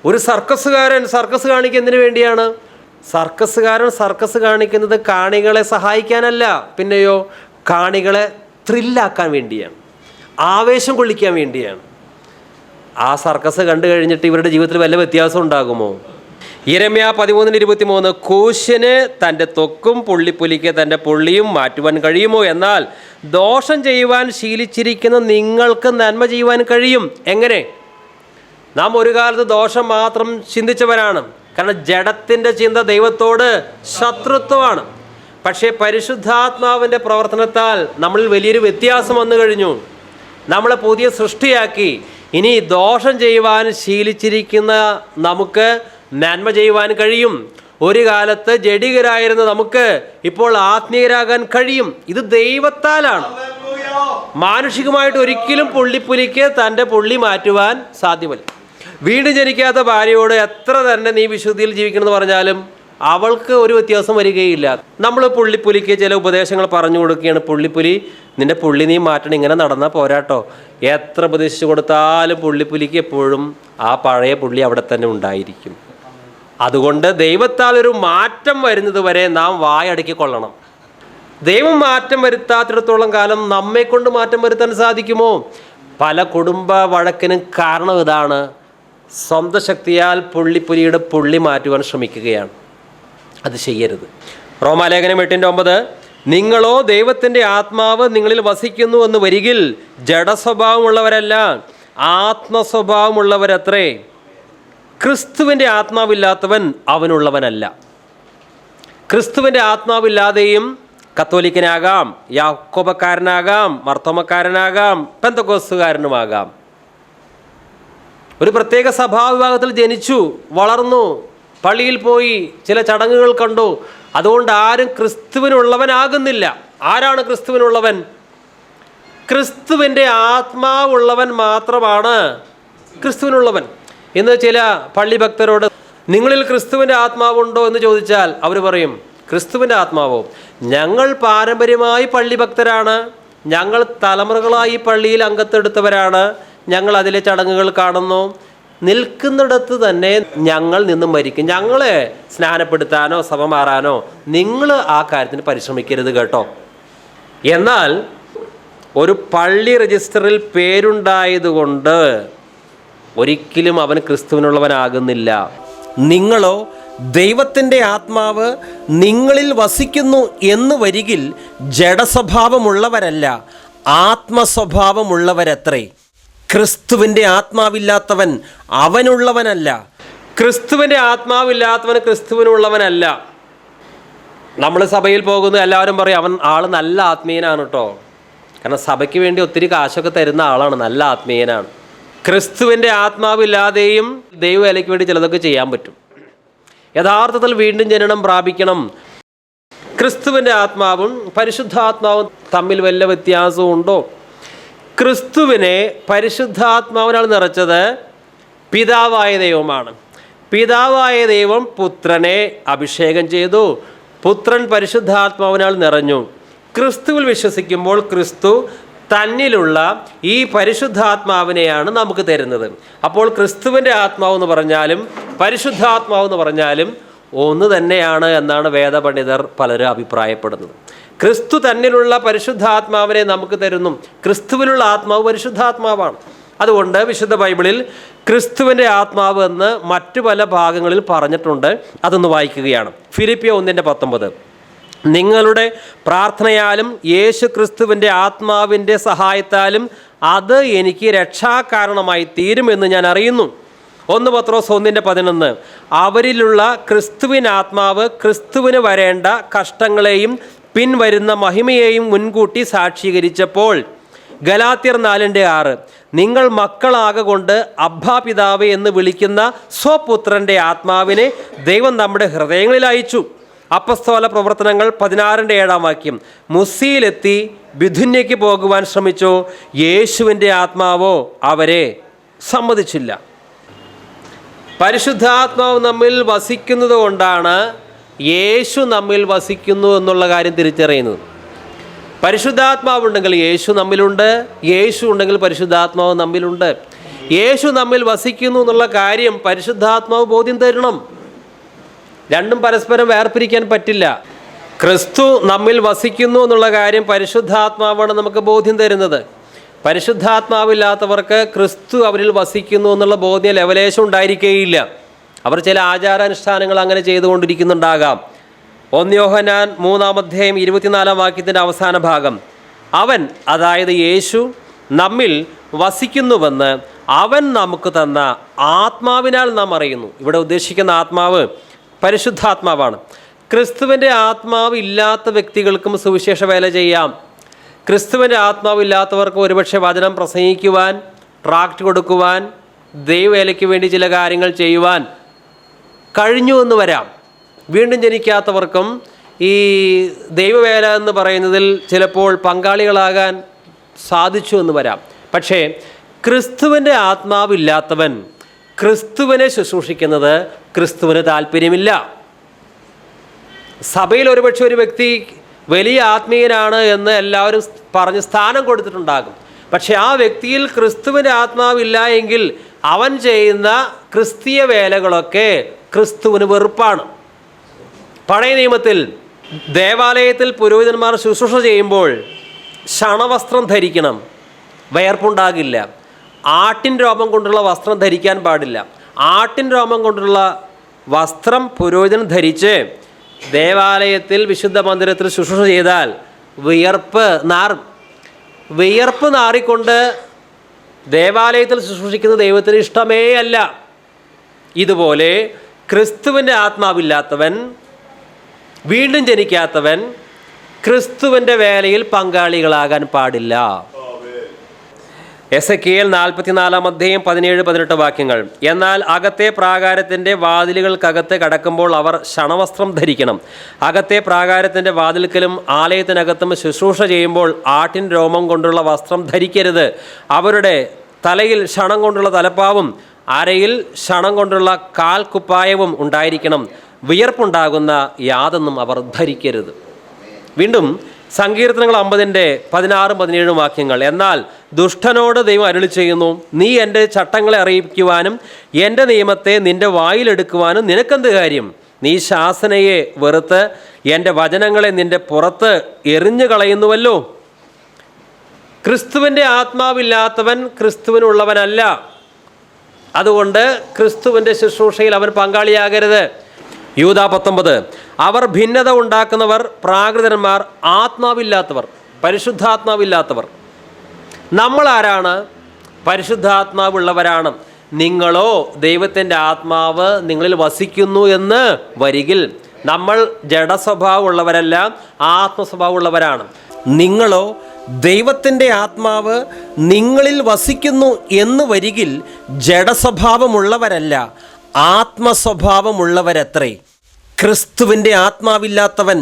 ഒരു സർക്കസുകാരൻ സർക്കസ് കാണിക്കുന്നതിന് വേണ്ടിയാണ്. സർക്കസുകാരൻ സർക്കസ് കാണിക്കുന്നത് കാണികളെ സഹായിക്കാനല്ല, പിന്നെയോ കാണികളെ ത്രില്ലാക്കാൻ വേണ്ടിയാണ്, ആവേശം കൊള്ളിക്കാൻ വേണ്ടിയാണ്. ആ സർക്കസ് കണ്ടു കഴിഞ്ഞിട്ട് ഇവരുടെ ജീവിതത്തിൽ വല്ല വ്യത്യാസം ഉണ്ടാകുമോ? യിരെമ്യാ 13:23, കൂശന് തൻ്റെ ത്വക്കും പുള്ളിപ്പുലിക്ക് തൻ്റെ പുള്ളിയും മാറ്റുവാൻ കഴിയുമോ? എന്നാൽ ദോഷം ചെയ്യുവാൻ ശീലിച്ചിരിക്കുന്ന നിങ്ങൾക്ക് നന്മ ചെയ്യുവാൻ കഴിയും. എങ്ങനെ? നാം ഒരു കാലത്ത് ദോഷം മാത്രം ചിന്തിച്ചവരാണ്. കാരണം ജഡത്തിൻ്റെ ചിന്ത ദൈവത്തോട് ശത്രുത്വമാണ്. പക്ഷേ പരിശുദ്ധാത്മാവിൻ്റെ പ്രവർത്തനത്താൽ നമ്മളിൽ വലിയൊരു വ്യത്യാസം വന്നു കഴിഞ്ഞു. നമ്മളെ പുതിയ സൃഷ്ടിയാക്കി. ഇനി ദോഷം ചെയ്യുവാൻ ശീലിച്ചിരിക്കുന്ന നമുക്ക് നന്മ ചെയ്യുവാൻ കഴിയും. ഒരു കാലത്ത് ജഡികരായിരുന്ന നമുക്ക് ഇപ്പോൾ ആത്മീയരാകാൻ കഴിയും. ഇത് ദൈവത്താലാണ്. മാനുഷികമായിട്ട് ഒരിക്കലും പുള്ളിപ്പുലിക്ക് തൻ്റെ പുള്ളി മാറ്റുവാൻ സാധ്യമല്ല. വീണ്ടും ജനിക്കാത്ത ഭാര്യയോട് എത്ര തന്നെ നീ വിശുദ്ധിയിൽ ജീവിക്കണമെന്ന് പറഞ്ഞാലും അവൾക്ക് ഒരു വ്യത്യാസം വരികയില്ല. നമ്മൾ പുള്ളിപ്പുലിക്ക് ചില ഉപദേശങ്ങൾ പറഞ്ഞു കൊടുക്കുകയാണ്. പുള്ളിപ്പുലി, നിന്റെ പുള്ളി നീ മാറ്റണം, ഇങ്ങനെ നടന്നാൽ പോരാട്ടോ. എത്ര ഉപദേശിച്ചു കൊടുത്താലും പുള്ളിപ്പുലിക്ക് എപ്പോഴും ആ പഴയ പുള്ളി അവിടെ തന്നെ ഉണ്ടായിരിക്കും. അതുകൊണ്ട് ദൈവത്താൽ ഒരു മാറ്റം വരുന്നത് വരെ നാം വായടക്കിക്കൊള്ളണം. ദൈവം മാറ്റം വരുത്താത്തിടത്തോളം കാലം നമ്മെ കൊണ്ട് മാറ്റം വരുത്താൻ സാധിക്കുമോ? പല കുടുംബ വഴക്കിനും കാരണം ഇതാണ്. സ്വന്തം ശക്തിയാൽ പുള്ളിപ്പുലിയുടെ പുള്ളി മാറ്റുവാൻ ശ്രമിക്കുകയാണ്. അത് ചെയ്യരുത്. റോമാലേഖനം 8:9, നിങ്ങളോ ദൈവത്തിൻ്റെ ആത്മാവ് നിങ്ങളിൽ വസിക്കുന്നു എന്ന് വരികിൽ ജഡസ്വഭാവമുള്ളവരല്ല ആത്മസ്വഭാവമുള്ളവരത്രേ. ക്രിസ്തുവിൻ്റെ ആത്മാവില്ലാത്തവൻ അവനുള്ളവനല്ല. ക്രിസ്തുവിൻ്റെ ആത്മാവില്ലാതെയും കത്തോലിക്കനാകാം, യാക്കോബക്കാരനാകാം, മർത്തോമക്കാരനാകാം, പെന്തക്കോസ്തുകാരനുമാകാം. ഒരു പ്രത്യേക സഭാവിഭാഗത്തിൽ ജനിച്ചു വളർന്നു, പള്ളിയിൽ പോയി ചില ചടങ്ങുകൾ കണ്ടു, അതുകൊണ്ട് ആരും ക്രിസ്തുവിനുള്ളവനാകുന്നില്ല. ആരാണ് ക്രിസ്തുവിനുള്ളവൻ? ക്രിസ്തുവിൻ്റെ ആത്മാവുള്ളവൻ മാത്രമാണ് ക്രിസ്തുവിനുള്ളവൻ. ഇന്ന് ചില പള്ളി ഭക്തരോട് നിങ്ങളിൽ ക്രിസ്തുവിൻ്റെ ആത്മാവുണ്ടോ എന്ന് ചോദിച്ചാൽ അവർ പറയും, ക്രിസ്തുവിൻ്റെ ആത്മാവോ? ഞങ്ങൾ പാരമ്പര്യമായി പള്ളി ഭക്തരാണ്, ഞങ്ങൾ തലമുറകളായി പള്ളിയിൽ അംഗത്തെടുത്തവരാണ്, ഞങ്ങൾ അതിലെ ചടങ്ങുകൾ കാണുന്നു, നിൽക്കുന്നിടത്ത് തന്നെ ഞങ്ങൾ നിന്ന് മരിക്കും, ഞങ്ങളെ സ്നാനപ്പെടുത്താനോ സഭ മാറാനോ നിങ്ങൾ ആ കാര്യത്തിന് പരിശ്രമിക്കരുത് കേട്ടോ. എന്നാൽ ഒരു പള്ളി രജിസ്റ്ററിൽ പേരുണ്ടായതുകൊണ്ട് ഒരിക്കലും അവൻ ക്രിസ്തുവിനുള്ളവനാകുന്നില്ല. നിങ്ങളോ ദൈവത്തിൻ്റെ ആത്മാവ് നിങ്ങളിൽ വസിക്കുന്നു എന്ന് വരികിൽ ജഡസ്വഭാവമുള്ളവരല്ല ആത്മസ്വഭാവമുള്ളവരത്രേ. ക്രിസ്തുവിൻ്റെ ആത്മാവില്ലാത്തവൻ അവനുള്ളവനല്ല. ക്രിസ്തുവിൻ്റെ ആത്മാവില്ലാത്തവൻ ക്രിസ്തുവിനുള്ളവനല്ല. നമ്മൾ സഭയിൽ പോകുന്നു, എല്ലാവരും പറയും അവൻ ആൾ നല്ല ആത്മീയനാണ് കേട്ടോ. കാരണം സഭയ്ക്ക് വേണ്ടി ഒത്തിരി കാശൊക്കെ തരുന്ന ആളാണ്, നല്ല ആത്മീയനാണ്. ക്രിസ്തുവിൻ്റെ ആത്മാവില്ലാതെയും ദൈവവേലയ്ക്ക് വേണ്ടി ചിലതൊക്കെ ചെയ്യാൻ പറ്റും. യഥാർത്ഥത്തിൽ വീണ്ടും ജനനം പ്രാപിക്കണം. ക്രിസ്തുവിൻ്റെ ആത്മാവും പരിശുദ്ധാത്മാവും തമ്മിൽ വല്ല വ്യത്യാസവും ഉണ്ടോ? ക്രിസ്തുവിനെ പരിശുദ്ധാത്മാവിനാൽ നിറച്ചത് പിതാവായ ദൈവമാണ്. പിതാവായ ദൈവം പുത്രനെ അഭിഷേകം ചെയ്തു, പുത്രൻ പരിശുദ്ധാത്മാവിനാൽ നിറഞ്ഞു. ക്രിസ്തുവിൽ വിശ്വസിക്കുമ്പോൾ ക്രിസ്തു തന്നിലുള്ള ഈ പരിശുദ്ധാത്മാവിനെയാണ് നമുക്ക് തരുന്നത്. അപ്പോൾ ക്രിസ്തുവിൻ്റെ ആത്മാവെന്ന് പറഞ്ഞാലും പരിശുദ്ധാത്മാവെന്ന് പറഞ്ഞാലും ഒന്ന് തന്നെയാണ് എന്നാണ് വേദപണ്ഡിതർ പലരും അഭിപ്രായപ്പെടുന്നത്. ക്രിസ്തു തന്നിലുള്ള പരിശുദ്ധാത്മാവിനെ നമുക്ക് തരുന്നു. ക്രിസ്തുവിലുള്ള ആത്മാവ് പരിശുദ്ധാത്മാവാണ്. അതുകൊണ്ട് വിശുദ്ധ ബൈബിളിൽ ക്രിസ്തുവിൻ്റെ ആത്മാവ് എന്ന് മറ്റു പല ഭാഗങ്ങളിൽ പറഞ്ഞിട്ടുണ്ട്. അതൊന്ന് വായിക്കുകയാണ്. ഫിലിപ്പിയർ 1:19, നിങ്ങളുടെ പ്രാർത്ഥനയാലും യേശു ക്രിസ്തുവിൻ്റെ ആത്മാവിൻ്റെ സഹായത്താലും അത് എനിക്ക് രക്ഷാകാരണമായി തീരുമെന്ന് ഞാൻ അറിയുന്നു. 1 പത്രോസ് 1:11, അവരിലുള്ള ക്രിസ്തുവിൻ ആത്മാവ് ക്രിസ്തുവിന് വരേണ്ട കഷ്ടങ്ങളെയും പിൻവരുന്ന മഹിമയെയും മുൻകൂട്ടി സാക്ഷീകരിച്ചപ്പോൾ. ഗലാത്യർ 4:6, നിങ്ങൾ മക്കളാകൊണ്ട് അബ്ബാ പിതാവേ എന്ന് വിളിക്കുന്ന സ്വപുത്രൻ്റെ ആത്മാവിനെ ദൈവം നമ്മുടെ ഹൃദയങ്ങളിൽ അയച്ചു. അപ്പസ്തോല പ്രവർത്തനങ്ങൾ 16:7 മുസ്സിയിലെത്തി ബിഥുന്യയ്ക്ക് പോകുവാൻ ശ്രമിച്ചു, യേശുവിൻ്റെ ആത്മാവോ അവരെ സമ്മതിച്ചില്ല. പരിശുദ്ധാത്മാവ് നമ്മിൽ വസിക്കുന്നത് കൊണ്ടാണ് യേശു നമ്മിൽ വസിക്കുന്നു എന്നുള്ള കാര്യം തിരിച്ചറിയുന്നത്. പരിശുദ്ധാത്മാവുണ്ടെങ്കിൽ യേശു നമ്മിലുണ്ട്, യേശു ഉണ്ടെങ്കിൽ പരിശുദ്ധാത്മാവ് നമ്മിലുണ്ട്. യേശു നമ്മിൽ വസിക്കുന്നു എന്നുള്ള കാര്യം പരിശുദ്ധാത്മാവ് ബോധ്യം തരണം. രണ്ടും പരസ്പരം വേർപിരിക്കാൻ പറ്റില്ല. ക്രിസ്തു നമ്മിൽ വസിക്കുന്നു എന്നുള്ള കാര്യം പരിശുദ്ധാത്മാവാണ് നമുക്ക് ബോധ്യം തരുന്നത്. പരിശുദ്ധാത്മാവില്ലാത്തവർക്ക് ക്രിസ്തു അവരിൽ വസിക്കുന്നു എന്നുള്ള ബോധ്യം ലെവലേശം ഉണ്ടായിരിക്കുകയില്ല. അവർ ചില ആചാരാനുഷ്ഠാനങ്ങൾ അങ്ങനെ ചെയ്തുകൊണ്ടിരിക്കുന്നുണ്ടാകാം. 1 യോഹന്നാൻ 3:24 അവസാന ഭാഗം, അവൻ, അതായത് യേശു നമ്മിൽ വസിക്കുന്നുവെന്ന് അവൻ നമുക്ക് തന്ന ആത്മാവിനാൽ നാം അറിയുന്നു. ഇവിടെ ഉദ്ദേശിക്കുന്ന ആത്മാവ് പരിശുദ്ധാത്മാവാണ്. ക്രിസ്തുവിൻ്റെ ആത്മാവ് ഇല്ലാത്ത വ്യക്തികൾക്കും സുവിശേഷ വേല ചെയ്യാം. ക്രിസ്തുവിൻ്റെ ആത്മാവില്ലാത്തവർക്ക് ഒരുപക്ഷെ വചനം പ്രസംഗിക്കുവാൻ ട്രാക്റ്റ് കൊടുക്കുവാൻ, ദൈവവേലയ്ക്ക് വേണ്ടി ചില കാര്യങ്ങൾ ചെയ്യുവാൻ കഴിഞ്ഞു എന്ന് വരാം. വീണ്ടും ജനിക്കാത്തവർക്കും ഈ ദൈവവേല എന്ന് പറയുന്നതിൽ ചിലപ്പോൾ പങ്കാളികളാകാൻ സാധിച്ചു എന്ന് വരാം. പക്ഷേ ക്രിസ്തുവിൻ്റെ ആത്മാവില്ലാത്തവൻ ക്രിസ്തുവിനെ ശുശ്രൂഷിക്കുന്നത് ക്രിസ്തുവിന് താല്പര്യമില്ല. സഭയിൽ ഒരുപക്ഷെ ഒരു വ്യക്തി വലിയ ആത്മീയനാണ് എന്ന് എല്ലാവരും പറഞ്ഞ് സ്ഥാനം കൊടുത്തിട്ടുണ്ടാകും. പക്ഷെ ആ വ്യക്തിയിൽ ക്രിസ്തുവിൻ്റെ ആത്മാവില്ല എങ്കിൽ അവൻ ചെയ്യുന്ന ക്രിസ്തീയ വേലകളൊക്കെ ക്രിസ്തുവിന് വെറുപ്പാണ്. പഴയ നിയമത്തിൽ ദേവാലയത്തിൽ പുരോഹിതന്മാർ ശുശ്രൂഷ ചെയ്യുമ്പോൾ ശണവസ്ത്രം ധരിക്കണം, വിയർപ്പുണ്ടാകില്ല. ആട്ടിൻ രോമം കൊണ്ടുള്ള വസ്ത്രം ധരിക്കാൻ പാടില്ല. ആട്ടിൻ രോമം കൊണ്ടുള്ള വസ്ത്രം പുരോഹിതൻ ധരിച്ച് ദേവാലയത്തിൽ വിശുദ്ധ മന്ദിരത്തിൽ ശുശ്രൂഷ ചെയ്താൽ വിയർപ്പ് നാറിക്കൊണ്ട് ദേവാലയത്തിൽ ശുശ്രൂഷിക്കുന്ന ദൈവത്തിന് ഇഷ്ടമേ അല്ല. ഇതുപോലെ ക്രിസ്തുവിൻ്റെ ആത്മാവില്ലാത്തവൻ, വീണ്ടും ജനിക്കാത്തവൻ ക്രിസ്തുവിൻ്റെ വേലയിൽ പങ്കാളികളാകാൻ പാടില്ല. എസെക്കിയേൽ 44:17-18 വാക്യങ്ങൾ. എന്നാൽ അകത്തെ പ്രാകാരത്തിൻ്റെ വാതിലുകൾക്കകത്ത് കടക്കുമ്പോൾ അവർ ശണവസ്ത്രം ധരിക്കണം. അകത്തെ പ്രാകാരത്തിൻ്റെ വാതിൽക്കലും ആലയത്തിനകത്തും ശുശ്രൂഷ ചെയ്യുമ്പോൾ ആട്ടിൻ രോമം കൊണ്ടുള്ള വസ്ത്രം ധരിക്കരുത്. അവരുടെ തലയിൽ ശണം കൊണ്ടുള്ള തലപ്പാവും അരയിൽ ശണം കൊണ്ടുള്ള കാൽക്കുപ്പായവും ഉണ്ടായിരിക്കണം. വിയർപ്പുണ്ടാകുന്ന യാതൊന്നും അവർ ധരിക്കരുത്. വീണ്ടും സങ്കീർത്തനങ്ങൾ 50:16-17 വാക്യങ്ങൾ. എന്നാൽ ദുഷ്ടനോട് ദൈവം അരുളി ചെയ്യുന്നു, നീ എൻ്റെ ചട്ടങ്ങളെ അറിയിക്കുവാനും എൻ്റെ നിയമത്തെ നിൻ്റെ വായിലെടുക്കുവാനും നിനക്കെന്ത് കാര്യം? നീ ശാസനയെ വെറുത്ത് എൻ്റെ വചനങ്ങളെ നിൻ്റെ പുറത്ത് എറിഞ്ഞു കളയുന്നുവല്ലോ. ക്രിസ്തുവിൻ്റെ ആത്മാവില്ലാത്തവൻ ക്രിസ്തുവിനുള്ളവനല്ല. അതുകൊണ്ട് ക്രിസ്തുവിൻ്റെ ശുശ്രൂഷയിൽ അവൻ പങ്കാളിയാകരുത്. യൂദാ 19. അവർ ഭിന്നത ഉണ്ടാക്കുന്നവർ, പ്രാകൃതന്മാർ, ആത്മാവില്ലാത്തവർ, പരിശുദ്ധാത്മാവില്ലാത്തവർ. നമ്മൾ ആരാണ്? പരിശുദ്ധാത്മാവുള്ളവരാണ്. നിങ്ങളോ ദൈവത്തിൻ്റെ ആത്മാവ് നിങ്ങളിൽ വസിക്കുന്നു എന്ന് വരികിൽ നമ്മൾ ജഡസ്വഭാവമുള്ളവരല്ല, ആത്മസ്വഭാവമുള്ളവരാണ്. നിങ്ങളോ ദൈവത്തിൻ്റെ ആത്മാവ് നിങ്ങളിൽ വസിക്കുന്നു എന്ന് വരികിൽ ജഡസ്വഭാവമുള്ളവരല്ല, ആത്മസ്വഭാവമുള്ളവരത്രേ. ക്രിസ്തുവിൻ്റെ ആത്മാവില്ലാത്തവൻ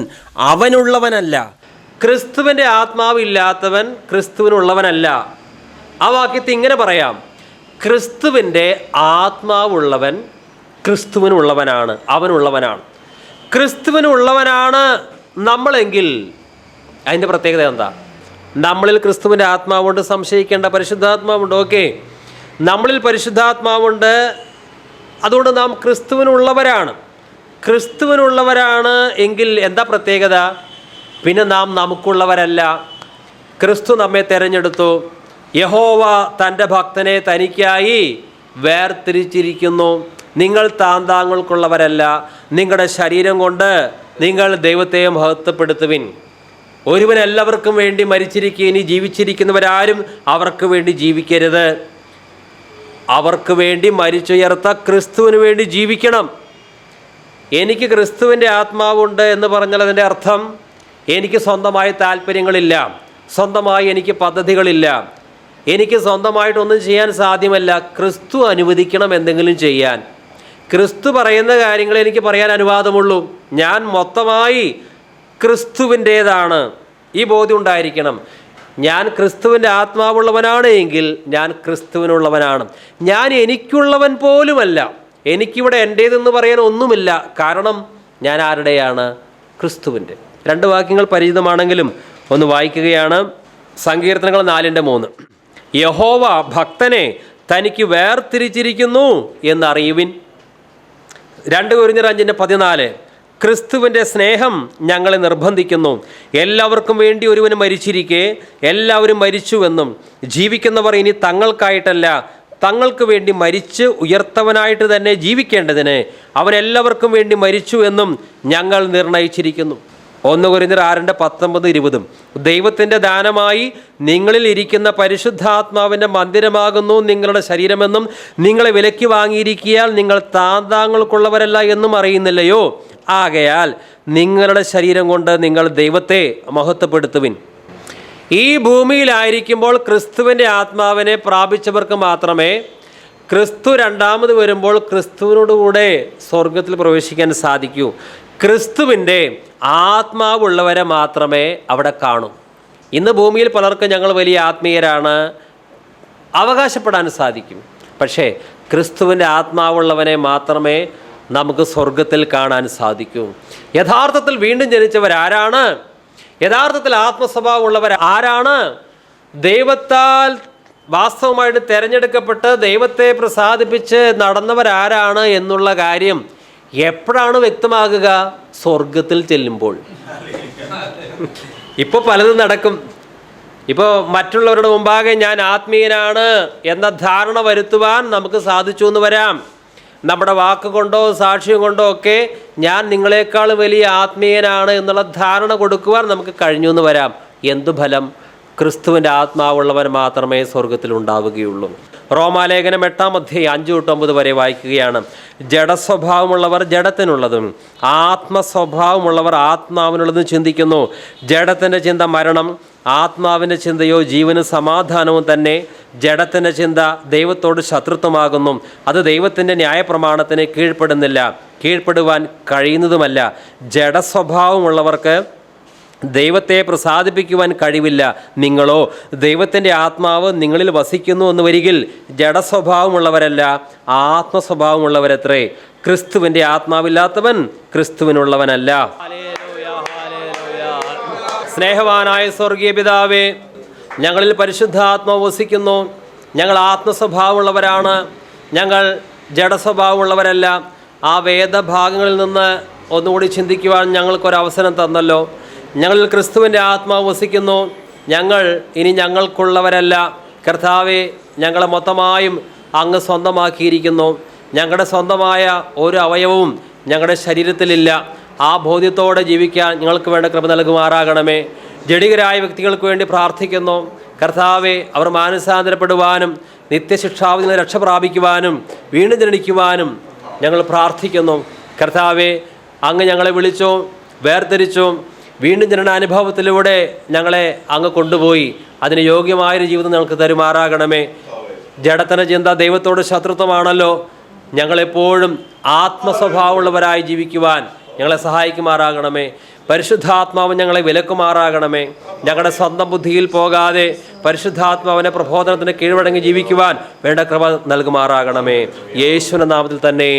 അവനുള്ളവനല്ല. ക്രിസ്തുവിൻ്റെ ആത്മാവില്ലാത്തവൻ ക്രിസ്തുവിനുള്ളവനല്ല. ആ വാക്യത്തെ ഇങ്ങനെ പറയാം: ക്രിസ്തുവിൻ്റെ ആത്മാവുള്ളവൻ ക്രിസ്തുവിനുള്ളവനാണ്, അവനുള്ളവനാണ്. ക്രിസ്തുവിനുള്ളവനാണ് നമ്മളെങ്കിൽ അതിൻ്റെ പ്രത്യേകത എന്താ? നമ്മളിൽ ക്രിസ്തുവിൻ്റെ ആത്മാവുണ്ട്, സംശയിക്കേണ്ട. പരിശുദ്ധാത്മാവുണ്ട്, ഓക്കെ. നമ്മളിൽ പരിശുദ്ധാത്മാവുണ്ട്, അതുകൊണ്ട് നാം ക്രിസ്തുവിനുള്ളവരാണ്. ക്രിസ്തുവിനുള്ളവരാണ് എങ്കിൽ എന്താ പ്രത്യേകത? പിന്നെ നാം നമുക്കുള്ളവരല്ല. ക്രിസ്തു നമ്മെ തിരഞ്ഞെടുത്തു. യഹോവ തൻ്റെ ഭക്തനെ തനിക്കായി വേർതിരിച്ചിരിക്കുന്നു. നിങ്ങൾ താന്താങ്ങൾക്കുള്ളവരല്ല. നിങ്ങളുടെ ശരീരം കൊണ്ട് നിങ്ങൾ ദൈവത്തെ മഹത്വപ്പെടുത്തുവിൻ. ഒരുവൻ എല്ലാവർക്കും വേണ്ടി മരിച്ചിരിക്കുക, ഇനി ജീവിച്ചിരിക്കുന്നവരാരും അവർക്ക് വേണ്ടി ജീവിക്കരുത്. അവർക്ക് വേണ്ടി മരിച്ചുയർത്ത ക്രിസ്തുവിന് വേണ്ടി ജീവിക്കണം. എനിക്ക് ക്രിസ്തുവിൻ്റെ ആത്മാവുണ്ട് എന്ന് പറഞ്ഞാൽ അതിൻ്റെ അർത്ഥം എനിക്ക് സ്വന്തമായി താല്പര്യങ്ങളില്ല, സ്വന്തമായി എനിക്ക് പദ്ധതികളില്ല, എനിക്ക് സ്വന്തമായിട്ടൊന്നും ചെയ്യാൻ സാധ്യമല്ല. ക്രിസ്തു അനുവദിക്കണം എന്തെങ്കിലും ചെയ്യാൻ. ക്രിസ്തു പറയുന്ന കാര്യങ്ങൾ എനിക്ക് പറയാൻ അനുവാദമുള്ളൂ. ഞാൻ മൊത്തമായി ക്രിസ്തുവിൻ്റേതാണ്, ഈ ബോധ്യം ഉണ്ടായിരിക്കണം. ഞാൻ ക്രിസ്തുവിൻ്റെ ആത്മാവുള്ളവനാണ് എങ്കിൽ ഞാൻ ക്രിസ്തുവിനുള്ളവനാണ്. ഞാൻ എനിക്കുള്ളവൻ പോലുമല്ല. എനിക്കിവിടെ എൻ്റേതെന്ന് പറയാൻ ഒന്നുമില്ല. കാരണം ഞാൻ ആരുടെയാണ്? ക്രിസ്തുവിൻ്റെ. 2 വാക്യങ്ങൾ പരിചിതമാണെങ്കിലും ഒന്ന് വായിക്കുകയാണ്. സങ്കീർത്തനങ്ങൾ 4:3. യഹോവ ഭക്തനെ തനിക്ക് വേർതിരിച്ചിരിക്കുന്നു എന്നറിയുവിൻ. 2 കൊരിന്ത്യർ 5:14. ക്രിസ്തുവിൻ്റെ സ്നേഹം ഞങ്ങളെ നിർബന്ധിക്കുന്നു. എല്ലാവർക്കും വേണ്ടി ഒരുവന് മരിച്ചിരിക്കെ എല്ലാവരും മരിച്ചുവെന്നും ജീവിക്കുന്നവർ ഇനി തങ്ങൾക്കായിട്ടല്ല തങ്ങൾക്ക് വേണ്ടി മരിച്ച് ഉയർത്തവനായിട്ട് തന്നെ ജീവിക്കേണ്ടതിന് അവൻ എല്ലാവർക്കും വേണ്ടി മരിച്ചു എന്നും ഞങ്ങൾ നിർണയിച്ചിരിക്കുന്നു. 1 കൊരിന്ത്യർ 6:19-20. ദൈവത്തിൻ്റെ ദാനമായി നിങ്ങളിൽ ഇരിക്കുന്ന പരിശുദ്ധാത്മാവിൻ്റെ മന്ദിരമാകുന്നു നിങ്ങളുടെ ശരീരമെന്നും നിങ്ങളെ വിലയ്ക്ക് വാങ്ങിയിരിക്കിയാൽ നിങ്ങൾ താന്താങ്ങൾക്കുള്ളവരല്ല എന്നും അറിയുന്നില്ലയോ? ആകയാൽ നിങ്ങളുടെ ശരീരം കൊണ്ട് നിങ്ങൾ ദൈവത്തെ മഹത്വപ്പെടുത്തുവിൻ. ഈ ഭൂമിയിലായിരിക്കുമ്പോൾ ക്രിസ്തുവിൻ്റെ ആത്മാവിനെ പ്രാപിച്ചവർക്ക് മാത്രമേ ക്രിസ്തു രണ്ടാമത് വരുമ്പോൾ ക്രിസ്തുവിനോടുകൂടെ സ്വർഗത്തിൽ പ്രവേശിക്കാൻ സാധിക്കൂ. ക്രിസ്തുവിൻ്റെ ആത്മാവുള്ളവരെ മാത്രമേ അവിടെ കാണൂ. ഇന്ന് ഭൂമിയിൽ പലർക്കും ഞങ്ങൾ വലിയ ആത്മീയരാണ് അവകാശപ്പെടാൻ സാധിക്കും. പക്ഷേ ക്രിസ്തുവിൻ്റെ ആത്മാവുള്ളവനെ മാത്രമേ നമുക്ക് സ്വർഗത്തിൽ കാണാൻ സാധിക്കൂ. യഥാർത്ഥത്തിൽ വീണ്ടും ജനിച്ചവരാരാണ്? യഥാർത്ഥത്തിൽ ആത്മസ്വഭാവമുള്ളവർ ആരാണ്? ദൈവത്താൽ വാസ്തവമായിട്ട് തിരഞ്ഞെടുക്കപ്പെട്ട് ദൈവത്തെ പ്രസാദിപ്പിച്ച് നടന്നവരാരാണ് എന്നുള്ള കാര്യം എപ്പോഴാണ് വ്യക്തമാകുക? സ്വർഗത്തിൽ ചെല്ലുമ്പോൾ. ഇപ്പോൾ പലതും നടക്കും. ഇപ്പോൾ മറ്റുള്ളവരുടെ മുമ്പാകെ ഞാൻ ആത്മീയനാണ് എന്ന ധാരണ വരുത്തുവാൻ നമുക്ക് സാധിച്ചു എന്ന് വരാം. നമ്മുടെ വാക്കുകൊണ്ടോ സാക്ഷ്യം കൊണ്ടോ ഒക്കെ ഞാൻ നിങ്ങളെക്കാൾ വലിയ ആത്മീയനാണ് എന്നുള്ള ധാരണ കൊടുക്കുവാൻ നമുക്ക് കഴിഞ്ഞു എന്ന് വരാം. എന്തു ഫലം? ക്രിസ്തുവിൻ്റെ ആത്മാവുള്ളവൻ മാത്രമേ സ്വർഗത്തിൽ ഉണ്ടാവുകയുള്ളൂ. റോമാലേഖനം 8:5-9 വരെ വായിക്കുകയാണ്. ജഡസ്വഭാവമുള്ളവർ ജഡത്തിനുള്ളതും ആത്മസ്വഭാവമുള്ളവർ ആത്മാവിനുള്ളതും ചിന്തിക്കുന്നു. ജഡത്തിൻ്റെ ചിന്ത മരണം, ആത്മാവിൻ്റെ ചിന്തയോ ജീവനും സമാധാനവും തന്നെ. ജഡത്തിൻ്റെ ചിന്ത ദൈവത്തോട് ശത്രുത്വമാകുന്നു. അത് ദൈവത്തിൻ്റെ ന്യായപ്രമാണത്തിന് കീഴ്പ്പെടുവാൻ കഴിയുന്നതുമല്ല. ജഡസ്വഭാവമുള്ളവർക്ക് ദൈവത്തെ പ്രസാദിപ്പിക്കുവാൻ കഴിവില്ല. നിങ്ങളോ ദൈവത്തിൻ്റെ ആത്മാവ് നിങ്ങളിൽ വസിക്കുന്നു എന്ന് വരികിൽ ജഡസ്വഭാവമുള്ളവരല്ല ആത്മസ്വഭാവമുള്ളവരത്രേ. ക്രിസ്തുവിൻ്റെ ആത്മാവില്ലാത്തവൻ ക്രിസ്തുവിനുള്ളവനല്ല. സ്നേഹവാനായ സ്വർഗീയ പിതാവേ, ഞങ്ങളിൽ പരിശുദ്ധാത്മാവ് വസിക്കുന്നു. ഞങ്ങൾ ആത്മസ്വഭാവമുള്ളവരാണ്, ഞങ്ങൾ ജഡസ്വഭാവമുള്ളവരല്ല. ആ വേദഭാഗങ്ങളിൽ നിന്ന് ഒന്നുകൂടി ചിന്തിക്കുവാൻ ഞങ്ങൾക്കൊരവസരം തന്നല്ലോ. ഞങ്ങളിൽ ക്രിസ്തുവിൻ്റെ ആത്മാവ് വസിക്കുന്നു. ഞങ്ങൾ ഇനി ഞങ്ങൾക്കുള്ളവരല്ല. കർത്താവെ, ഞങ്ങളെ മൊത്തമായും അങ്ങ് സ്വന്തമാക്കിയിരിക്കുന്നു. ഞങ്ങളുടെ സ്വന്തമായ ഒരു അവയവവും ഞങ്ങളുടെ ശരീരത്തിലില്ല. ആ ബോധ്യത്തോടെ ജീവിക്കാൻ ഞങ്ങൾക്ക് വേണ്ട കൃപ നൽകുമാറാകണമേ. ജഡികരായ വ്യക്തികൾക്ക് വേണ്ടി പ്രാർത്ഥിക്കുന്നു. കർത്താവെ, അവർ മാനസാന്തരപ്പെടുവാനും നിത്യശിക്ഷാവിൽ നിന്ന് രക്ഷ പ്രാപിക്കുവാനും വീണ്ടും ജനിക്കുവാനും ഞങ്ങൾ പ്രാർത്ഥിക്കുന്നു. കർത്താവെ, അങ്ങ് ഞങ്ങളെ വിളിച്ചു, വേർതിരിച്ചു, വീണ്ടും ജനനാനുഭവത്തിലൂടെ ഞങ്ങളെ അങ്ങ് കൊണ്ടുപോയി. അതിന് യോഗ്യമായൊരു ജീവിതം ഞങ്ങൾക്ക് തരുമാറാകണമേ. ജഡത്തിൻ്റെ ചിന്ത ദൈവത്തോട് ശത്രുത്വമാണല്ലോ. ഞങ്ങളെപ്പോഴും ആത്മസ്വഭാവമുള്ളവരായി ജീവിക്കുവാൻ ഞങ്ങളെ സഹായിക്കുമാറാകണമേ. പരിശുദ്ധാത്മാവ് ഞങ്ങളെ വിലക്കുമാറാകണമേ. ഞങ്ങളുടെ സ്വന്തം ബുദ്ധിയിൽ പോകാതെ പരിശുദ്ധാത്മാവിൻ്റെ പ്രബോധനത്തിന് കീഴ്വഴങ്ങി ജീവിക്കുവാൻ വേണ്ട കൃപ നൽകുമാറാകണമേ. യേശുവിൻ്റെ നാമത്തിൽ തന്നെ.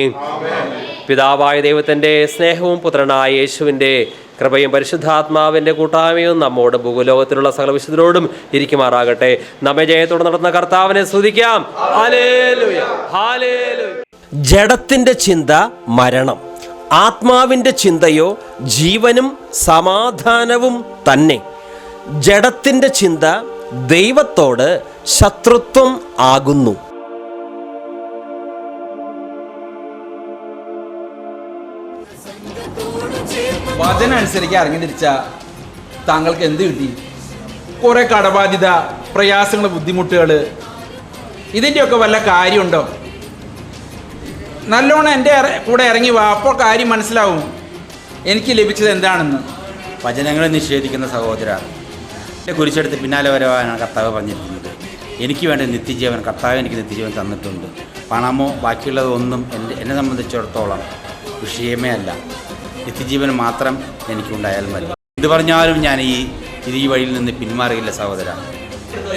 പിതാവായ ദൈവത്തിൻ്റെ സ്നേഹവും പുത്രനായ യേശുവിൻ്റെ കൃപയും പരിശുദ്ധാത്മാവിൻ്റെ കൂട്ടായ്മയും നമ്മോട് ഭൂലോകത്തിലുള്ള സകല വിശുദ്ധരോടും ഇരിക്കുമാറാകട്ടെ. നമ്മെ ജയത്തോടെ നടത്തുന്ന കർത്താവിനെ സ്തുതിക്കാം. Hallelujah, hallelujah. ജഡത്തിൻ്റെ ചിന്ത മരണം, ആത്മാവിൻ്റെ ചിന്തയോ ജീവനും സമാധാനവും തന്നെ. ജഡത്തിൻ്റെ ചിന്ത ദൈവത്തോട് ശത്രുത്വം ആകുന്നു. വചനം അനുസരിച്ച് ഇറങ്ങി തിരിച്ച താങ്കൾക്ക് എന്ത് കിട്ടി? കുറെ കടബാധ്യത, പ്രയാസങ്ങൾ, ബുദ്ധിമുട്ടുകൾ, ഇതിൻ്റെയൊക്കെ വല്ല കാര്യമുണ്ടോ? നല്ലോണം എൻ്റെ കൂടെ ഇറങ്ങി വാ, അപ്പോൾ കാര്യം മനസ്സിലാവും എനിക്ക് ലഭിച്ചത് എന്താണെന്ന്. വചനങ്ങളെ നിഷേധിക്കുന്ന സഹോദര, എൻ്റെ കുരിശെടുത്ത് പിന്നാലെ വരവാനാണ് കർത്താവ് പറഞ്ഞിരിക്കുന്നത്. എനിക്ക് വേണ്ട നിത്യജീവൻ കർത്താവ് എനിക്ക് നിത്യജീവൻ തന്നിട്ടുണ്ട്. പണമോ ബാക്കിയുള്ളതൊന്നും എന്നെ സംബന്ധിച്ചിടത്തോളം വിഷയമേ അല്ല. നിത്യജീവൻ മാത്രം എനിക്കുണ്ടായാലും മതി. ഇത് പറഞ്ഞാലും ഞാൻ ഈ വഴിയിൽ നിന്ന് പിന്മാറിയില്ല സഹോദര.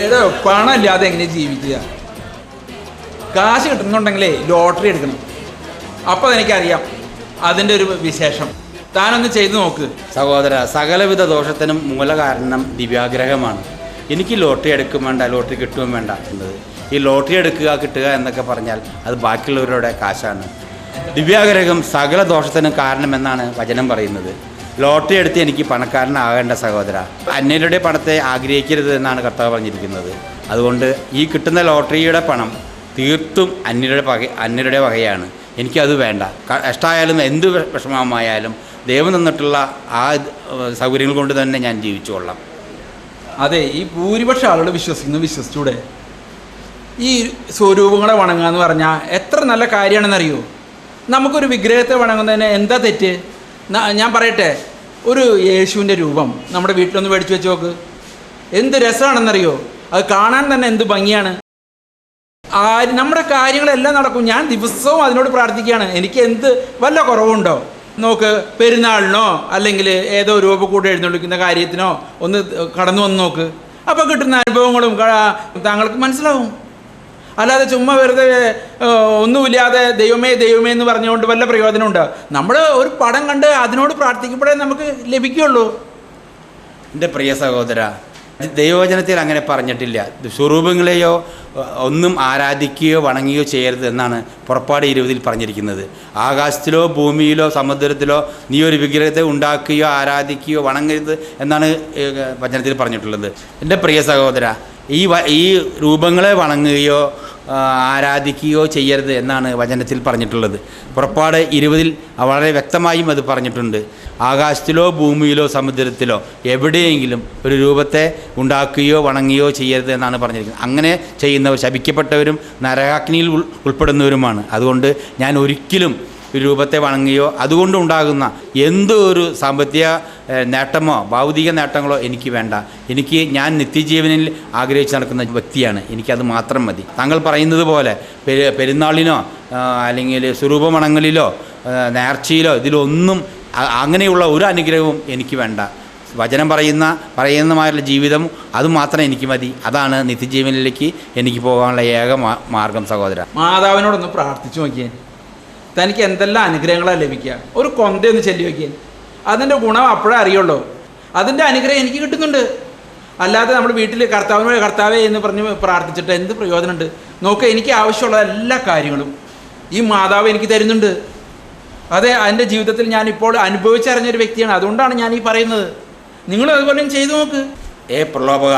ഏതോ പണം ഇല്ലാതെ എങ്ങനെ ജീവിക്കുക? കാശ് കിട്ടുന്നുണ്ടെങ്കിലേ ലോട്ടറി എടുക്കണം. അപ്പോൾ എനിക്കറിയാം അതിൻ്റെ ഒരു വിശേഷം. താനൊന്ന് ചെയ്തു നോക്ക് സഹോദര. സകലവിധ ദോഷത്തിനും മൂലകാരണം ദിവ്യാഗ്രഹമാണ്. എനിക്ക് ലോട്ടറി എടുക്കും വേണ്ട, ലോട്ടറി കിട്ടുകയും വേണ്ട എന്നത്. ഈ ലോട്ടറി എടുക്കുക കിട്ടുക എന്നൊക്കെ പറഞ്ഞാൽ അത് ബാക്കിയുള്ളവരുടെ കാശാണ്. ദിവ്യാഗ്രഹം സകല ദോഷത്തിനും കാരണമെന്നാണ് വചനം പറയുന്നത്. ലോട്ടറി എടുത്ത് എനിക്ക് പണക്കാരനാകേണ്ട സഹോദര. അന്യരുടെ പണത്തെ ആഗ്രഹിക്കരുത് എന്നാണ് കർത്താവ് പറഞ്ഞിരിക്കുന്നത്. അതുകൊണ്ട് ഈ കിട്ടുന്ന ലോട്ടറിയുടെ പണം തീർത്തും അന്യരുടെ വകയാണ്. എനിക്കത് വേണ്ട. കഷ്ടമായാലും എന്ത് വിഷമമായാലും ദൈവം തന്നിട്ടുള്ള ആ സൗകര്യങ്ങൾ കൊണ്ട് തന്നെ ഞാൻ ജീവിച്ചു കൊള്ളാം. അതെ, ഈ ഭൂരിപക്ഷം ആളുകൾ വിശ്വസിച്ചൂടെ? ഈ സ്വരൂപങ്ങളെ വണങ്ങുക എന്ന് പറഞ്ഞാൽ എത്ര നല്ല കാര്യമാണെന്നറിയോ? നമുക്കൊരു വിഗ്രഹത്തെ വണങ്ങുന്നതിന് എന്താ തെറ്റ്? ഞാൻ പറയട്ടെ, ഒരു യേശുവിൻ്റെ രൂപം നമ്മുടെ വീട്ടിലൊന്ന് മേടിച്ച് വെച്ച് നോക്ക്. എന്ത് രസമാണെന്നറിയോ, അത് കാണാൻ തന്നെ എന്ത് ഭംഗിയാണ്. നമ്മുടെ കാര്യങ്ങളെല്ലാം നടക്കും. ഞാൻ ദിവസവും അതിനോട് പ്രാർത്ഥിക്കുകയാണ്. എനിക്ക് എന്ത് വല്ല കുറവുണ്ടോ നോക്ക്, പെരുന്നാളിനോ അല്ലെങ്കിൽ ഏതോ രൂപക്കൂട്ട് എഴുന്നള്ളിക്കുന്ന കാര്യത്തിനോ ഒന്ന് കടന്നു വന്ന് നോക്ക്. അപ്പോൾ കിട്ടുന്ന അനുഭവങ്ങളും താങ്കൾക്ക് മനസ്സിലാവും. അല്ലാതെ ചുമ്മാ വെറുതെ ഒന്നുമില്ലാതെ ദൈവമേ ദൈവമേ എന്ന് പറഞ്ഞുകൊണ്ട് വല്ല പ്രയോജനമുണ്ടോ? നമ്മൾ ഒരു പടം കണ്ട് അതിനോട് പ്രാർത്ഥിക്കുമ്പോഴേ നമുക്ക് ലഭിക്കുകയുള്ളൂ. എൻ്റെ പ്രിയ സഹോദര, ദൈവവചനത്തിൽ അങ്ങനെ പറഞ്ഞിട്ടില്ല. സ്വരൂപങ്ങളെയോ ഒന്നും ആരാധിക്കുകയോ വണങ്ങുകയോ ചെയ്യരുത് എന്നാണ് പുറപ്പാട് 20 പറഞ്ഞിരിക്കുന്നത്. ആകാശത്തിലോ ഭൂമിയിലോ സമുദ്രത്തിലോ നീ ഒരു വിഗ്രഹത്തെ ഉണ്ടാക്കുകയോ ആരാധിക്കുകയോ വണങ്ങരുത് എന്നാണ് വചനത്തിൽ പറഞ്ഞിട്ടുള്ളത്. എൻ്റെ പ്രിയ സഹോദര, ഈ രൂപങ്ങളെ വണങ്ങുകയോ ആരാധിക്കുകയോ ചെയ്യരുത് എന്നാണ് വചനത്തിൽ പറഞ്ഞിട്ടുള്ളത്. പുറപ്പാട് 20 വളരെ വ്യക്തമായും അത് പറഞ്ഞിട്ടുണ്ട്. ആകാശത്തിലോ ഭൂമിയിലോ സമുദ്രത്തിലോ എവിടെയെങ്കിലും ഒരു രൂപത്തെ ഉണ്ടാക്കുകയോ വണങ്ങുകയോ ചെയ്യരുത് എന്നാണ് പറഞ്ഞിരിക്കുന്നത്. അങ്ങനെ ചെയ്യുന്നവർ ശപിക്കപ്പെട്ടവരും നരകാഗ്നിയിൽ ഉൾപ്പെടുന്നവരുമാണ്. അതുകൊണ്ട് ഞാൻ ഒരിക്കലും ഒരു രൂപത്തെ വണങ്ങുകയോ അതുകൊണ്ടുണ്ടാകുന്ന എന്തോ ഒരു സാമ്പത്തിക നേട്ടമോ ഭൗതിക നേട്ടങ്ങളോ എനിക്ക് വേണ്ട. ഞാൻ നിത്യജീവനിൽ ആഗ്രഹിച്ച് നടക്കുന്ന വ്യക്തിയാണ്. എനിക്കത് മാത്രം മതി. താങ്കൾ പറയുന്നത് പോലെ പെരുന്നാളിനോ അല്ലെങ്കിൽ സ്വരൂപമണങ്ങളിലോ നേർച്ചയിലോ ഇതിലൊന്നും അങ്ങനെയുള്ള ഒരു അനുഗ്രഹവും എനിക്ക് വേണ്ട. വചനം പറയുന്നതുമായുള്ള ജീവിതം അതുമാത്രം എനിക്ക് മതി. അതാണ് നിത്യജീവനിലേക്ക് എനിക്ക് പോകാനുള്ള ഏക മാർഗം. സഹോദര, മാതാവിനോടൊന്ന് പ്രാർത്ഥിച്ചു നോക്കിയേ, തനിക്ക് എന്തെല്ലാം അനുഗ്രഹങ്ങളാണ് ലഭിക്കുക. ഒരു കൊന്തയൊന്ന് ചൊല്ലി നോക്കിയേ, അതിൻ്റെ ഗുണം അപ്പോഴേ അറിയുള്ളൂ. അതിൻ്റെ അനുഗ്രഹം എനിക്ക് കിട്ടുന്നുണ്ട്. അല്ലാതെ നമ്മൾ വീട്ടിൽ കർത്താവേ എന്ന് പറഞ്ഞ് പ്രാർത്ഥിച്ചിട്ട് എന്ത് പ്രയോജനമുണ്ട്? നോക്കുക, എനിക്ക് ആവശ്യമുള്ള എല്ലാ കാര്യങ്ങളും ഈ മാതാവ് എനിക്ക് തരുന്നുണ്ട്. അതെ, എൻ്റെ ജീവിതത്തിൽ ഞാനിപ്പോൾ അനുഭവിച്ചറിഞ്ഞൊരു വ്യക്തിയാണ്. അതുകൊണ്ടാണ് ഞാൻ ഈ പറയുന്നത്. നിങ്ങൾ അതുപോലെ ചെയ്തു നോക്ക്. പ്രലോഭക,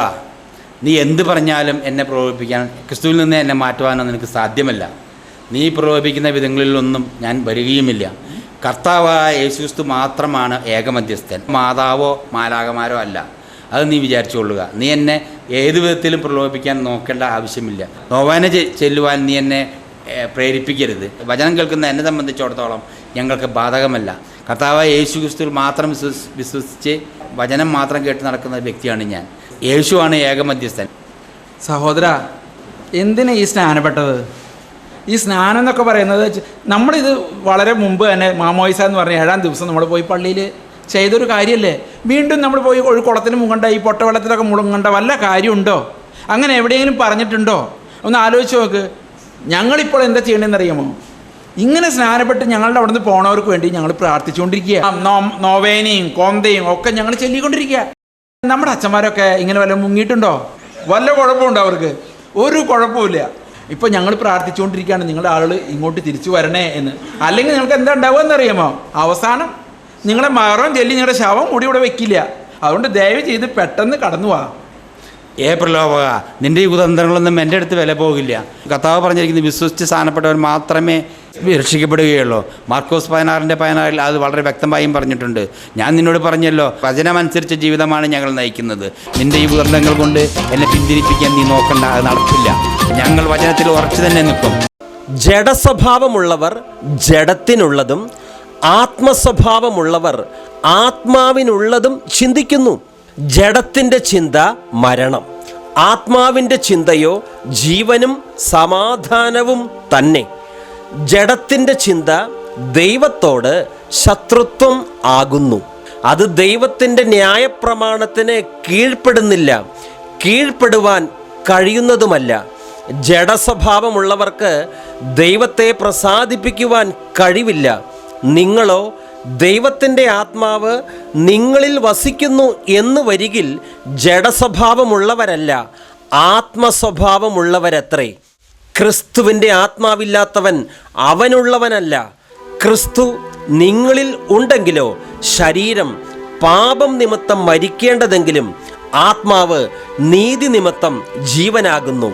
നീ എന്ത് പറഞ്ഞാലും എന്നെ പ്രലോഭിപ്പിക്കാൻ, ക്രിസ്തുവിൽ നിന്ന് എന്നെ മാറ്റുവാനോ നിനക്ക് സാധ്യമല്ല. നീ പ്രലോഭിപ്പിക്കുന്ന വിധങ്ങളിലൊന്നും ഞാൻ വരികയുമില്ല. കർത്താവായ യേശുക്രിസ്തു മാത്രമാണ് ഏകമധ്യസ്ഥൻ. മാതാവോ മാലാകമാരോ അല്ല. അത് നീ വിചാരിച്ചുകൊള്ളുക. നീ എന്നെ ഏത് വിധത്തിലും പ്രലോഭിപ്പിക്കാൻ നോക്കേണ്ട ആവശ്യമില്ല. നോവാന ചെല്ലുവാൻ നീ എന്നെ പ്രേരിപ്പിക്കരുത്. വചനം കേൾക്കുന്ന എന്നെ സംബന്ധിച്ചിടത്തോളം ഞങ്ങൾക്ക് ബാധകമല്ല. കർത്താവായ യേശുക്രിസ്തുവിൽ മാത്രം വിശ്വസിച്ച് വചനം മാത്രം കേട്ട് നടക്കുന്ന വ്യക്തിയാണ് ഞാൻ. യേശുവാണ് ഏകമധ്യസ്ഥൻ. സഹോദര, എന്തിനാ ഈ സ്നാനപ്പെട്ടത്? ഈ സ്നാനം എന്നൊക്കെ പറയുന്നത് നമ്മളിത് വളരെ മുമ്പ് തന്നെ മാമോയിസ എന്ന് പറഞ്ഞ 7-ാം ദിവസം നമ്മൾ പോയി പള്ളിയിൽ ചെയ്തൊരു കാര്യമല്ലേ. വീണ്ടും നമ്മൾ പോയി ഒരു കുളത്തിന് മുങ്ങണ്ട, ഈ പൊട്ടവെള്ളത്തിലൊക്കെ മുങ്ങണ്ട വല്ല കാര്യമുണ്ടോ? അങ്ങനെ എവിടെയെങ്കിലും പറഞ്ഞിട്ടുണ്ടോ? ഒന്ന് ആലോചിച്ച് നോക്ക്. ഞങ്ങളിപ്പോൾ എന്താ ചെയ്യണമെന്നറിയാമോ? ഇങ്ങനെ സ്നാനപ്പെട്ട് ഞങ്ങളുടെ അവിടെ നിന്ന് പോണവർക്ക് വേണ്ടി ഞങ്ങൾ പ്രാർത്ഥിച്ചുകൊണ്ടിരിക്കുക. നോവേനയും കോന്തയും ഒക്കെ ഞങ്ങൾ ചൊല്ലിക്കൊണ്ടിരിക്കുക. നമ്മുടെ അച്ഛന്മാരൊക്കെ ഇങ്ങനെ വല്ല മുങ്ങിയിട്ടുണ്ടോ? വല്ല കുഴപ്പമുണ്ടോ അവർക്ക്? ഒരു കുഴപ്പമില്ല. ഇപ്പോൾ ഞങ്ങൾ പ്രാർത്ഥിച്ചുകൊണ്ടിരിക്കുകയാണ് നിങ്ങളുടെ ആളുകൾ ഇങ്ങോട്ട് തിരിച്ചു വരണേ എന്ന്. അല്ലെങ്കിൽ നിങ്ങൾക്ക് എന്താ ഉണ്ടാവുക എന്നറിയാമോ? അവസാനം നിങ്ങളെ മറവും ചൊല്ലി നിങ്ങളുടെ ശവം കൂടി ഇവിടെ വെക്കില്ല. അതുകൊണ്ട് ദയവ് ചെയ്ത് പെട്ടെന്ന് കടന്നു പോവാ. പ്രലോഭക, നിൻ്റെ ഈ കുതന്ത്രങ്ങളൊന്നും എൻ്റെ അടുത്ത് വില പോകില്ല. കർത്താവ് പറഞ്ഞിരിക്കുന്നത് വിശ്വസിച്ച് സ്ഥാനപ്പെട്ടവർ മാത്രമേ രക്ഷിക്കപ്പെടുകയുള്ളൂ. മാർക്കോസ് 16:16 അത് വളരെ വ്യക്തമായും പറഞ്ഞിട്ടുണ്ട്. ഞാൻ നിന്നോട് പറഞ്ഞല്ലോ, വചനമനുസരിച്ച ജീവിതമാണ് ഞങ്ങൾ നയിക്കുന്നത്. നിൻ്റെ ഈ കുതന്ത്രങ്ങൾ കൊണ്ട് എന്നെ പിന്തിരിപ്പിക്കാൻ നീ നോക്കണ്ട, അത് നടക്കില്ല. ഞങ്ങൾ വചനത്തിൽ ഉറച്ചു തന്നെ നിൽക്കും. ജഡസ്വഭാവമുള്ളവർ ജഡത്തിനുള്ളതും ആത്മസ്വഭാവമുള്ളവർ ആത്മാവിനുള്ളതും ചിന്തിക്കുന്നു. ജഡത്തിൻ്റെ ചിന്ത മരണം, ആത്മാവിൻ്റെ ചിന്തയോ ജീവനും സമാധാനവും തന്നെ. ജഡത്തിൻ്റെ ചിന്ത ദൈവത്തോട് ശത്രുത്വം ആകുന്നു. അത് ദൈവത്തിൻ്റെ ന്യായപ്രമാണത്തിന് കീഴ്പ്പെടുന്നില്ല, കീഴ്പ്പെടുവാൻ കഴിയുന്നതുമല്ല. ജഡസ്വഭാവമുള്ളവർക്ക് ദൈവത്തെ പ്രസാദിപ്പിക്കുവാൻ കഴിവില്ല. നിങ്ങളോ ദൈവത്തിൻ്റെ ആത്മാവ് നിങ്ങളിൽ വസിക്കുന്നു എന്ന് വരികിൽ ജഡസ്വഭാവമുള്ളവരല്ല, ആത്മസ്വഭാവമുള്ളവരത്രേ. ക്രിസ്തുവിൻ്റെ ആത്മാവില്ലാത്തവൻ അവനുള്ളവനല്ല. ക്രിസ്തു നിങ്ങളിൽ ഉണ്ടെങ്കിലോ ശരീരം പാപം നിമിത്തം മരിക്കേണ്ടതെങ്കിലും ആത്മാവ് നീതി നിമിത്തം ജീവനാകുന്നു.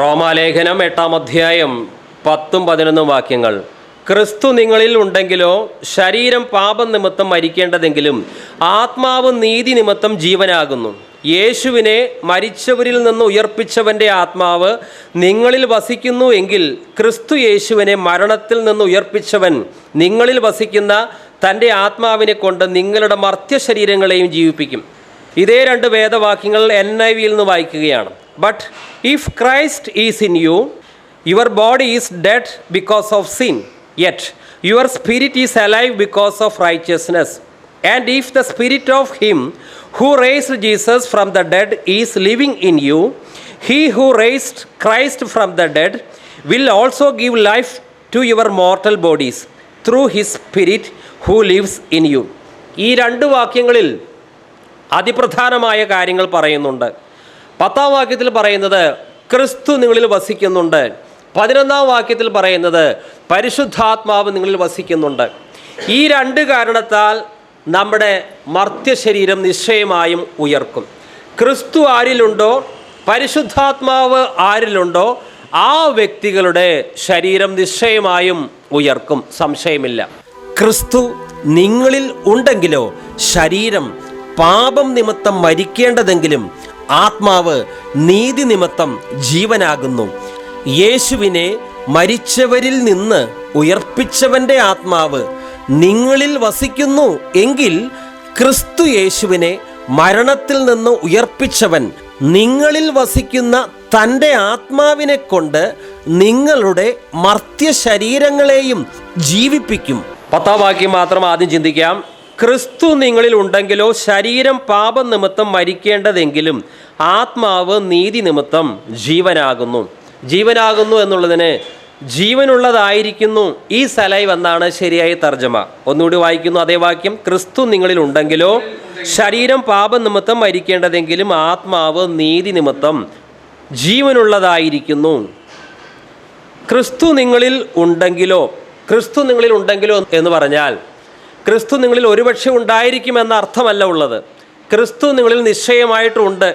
റോമാലേഖനം 8-ാം അധ്യായം 10-11 വാക്യങ്ങൾ. ക്രിസ്തു നിങ്ങളിൽ ഉണ്ടെങ്കിലോ ശരീരം പാപം നിമിത്തം മരിക്കേണ്ടതെങ്കിലും ആത്മാവ് നീതി നിമിത്തം ജീവനാകുന്നു. യേശുവിനെ മരിച്ചവരിൽ നിന്ന് ഉയർപ്പിച്ചവൻ്റെ ആത്മാവ് നിങ്ങളിൽ വസിക്കുന്നു എങ്കിൽ ക്രിസ്തു യേശുവിനെ മരണത്തിൽ നിന്ന് ഉയർപ്പിച്ചവൻ നിങ്ങളിൽ വസിക്കുന്ന തൻ്റെ ആത്മാവിനെ കൊണ്ട് നിങ്ങളുടെ മർത്യശരീരങ്ങളെയും ജീവിപ്പിക്കും. ഇതേ 2 വേദവാക്യങ്ങൾ NIV-യിൽ നിന്ന് വായിക്കുകയാണ്. But if Christ is in you, your body is dead because of sin, yet your spirit is alive because of righteousness. And if the spirit of him who raised Jesus from the dead is living in you, he who raised Christ from the dead will also give life to your mortal bodies through his spirit who lives in you. ഈ 2 വാക്യങ്ങളിൽ അതിപ്രധാനമായ കാര്യങ്ങൾ പറയുന്നുണ്ട്. 10-ാം വാക്യത്തിൽ പറയുന്നത് ക്രിസ്തു നിങ്ങളിൽ വസിക്കുന്നുണ്ട്. 11-ാം വാക്യത്തിൽ പറയുന്നത് പരിശുദ്ധാത്മാവ് നിങ്ങളിൽ വസിക്കുന്നുണ്ട്. ഈ 2 കാരണത്താൽ നമ്മുടെ മർത്യശരീരം നിശ്ചയമായും ഉയർക്കും. ക്രിസ്തു ആരിലുണ്ടോ, പരിശുദ്ധാത്മാവ് ആരിലുണ്ടോ, ആ വ്യക്തികളുടെ ശരീരം നിശ്ചയമായും ഉയർക്കും, സംശയമില്ല. ക്രിസ്തു നിങ്ങളിൽ ഉണ്ടെങ്കിലോ ശരീരം പാപം നിമിത്തം മരിക്കേണ്ടതെങ്കിലും ആത്മാവ് നീതി നിമിത്തം ജീവനാകുന്നു. യേശുവിനെ മരിച്ചവരിൽ നിന്ന് ഉയർപ്പിച്ചവൻ്റെ ആത്മാവ് നിങ്ങളിൽ വസിക്കുന്നു എങ്കിൽ ക്രിസ്തു യേശുവിനെ മരണത്തിൽ നിന്ന് ഉയർപ്പിച്ചവൻ നിങ്ങളിൽ വസിക്കുന്ന തൻ്റെ ആത്മാവിനെ കൊണ്ട് നിങ്ങളുടെ മർത്യശരീരങ്ങളെയും ജീവിപ്പിക്കും. 10-ാം വാക്യം മാത്രം ആദ്യം ചിന്തിക്കാം. ക്രിസ്തു നിങ്ങളിൽ ഉണ്ടെങ്കിലോ ശരീരം പാപം നിമിത്തം മരിക്കേണ്ടതെങ്കിലും ആത്മാവ് നീതി നിമിത്തം ജീവനാകുന്നു. ജീവനാകുന്നു എന്നുള്ളതിന് ജീവനുള്ളതായിരിക്കുന്നു ഈ സലൈവ് എന്നാണ് ശരിയായ തർജ്ജമ. ഒന്നുകൂടി വായിക്കുന്നു അതേ വാക്യം. ക്രിസ്തു നിങ്ങളിൽ ഉണ്ടെങ്കിലോ ശരീരം പാപം നിമിത്തം മരിക്കേണ്ടതെങ്കിലും ആത്മാവ് നീതി നിമിത്തം ജീവനുള്ളതായിരിക്കുന്നു. ക്രിസ്തു നിങ്ങളിൽ ഉണ്ടെങ്കിലോ എന്ന് പറഞ്ഞാൽ ക്രിസ്തു നിങ്ങളിൽ ഒരുപക്ഷെ ഉണ്ടായിരിക്കുമെന്ന അർത്ഥമല്ല ഉള്ളത്. ക്രിസ്തു നിങ്ങളിൽ നിശ്ചയമായിട്ടുണ്ട്.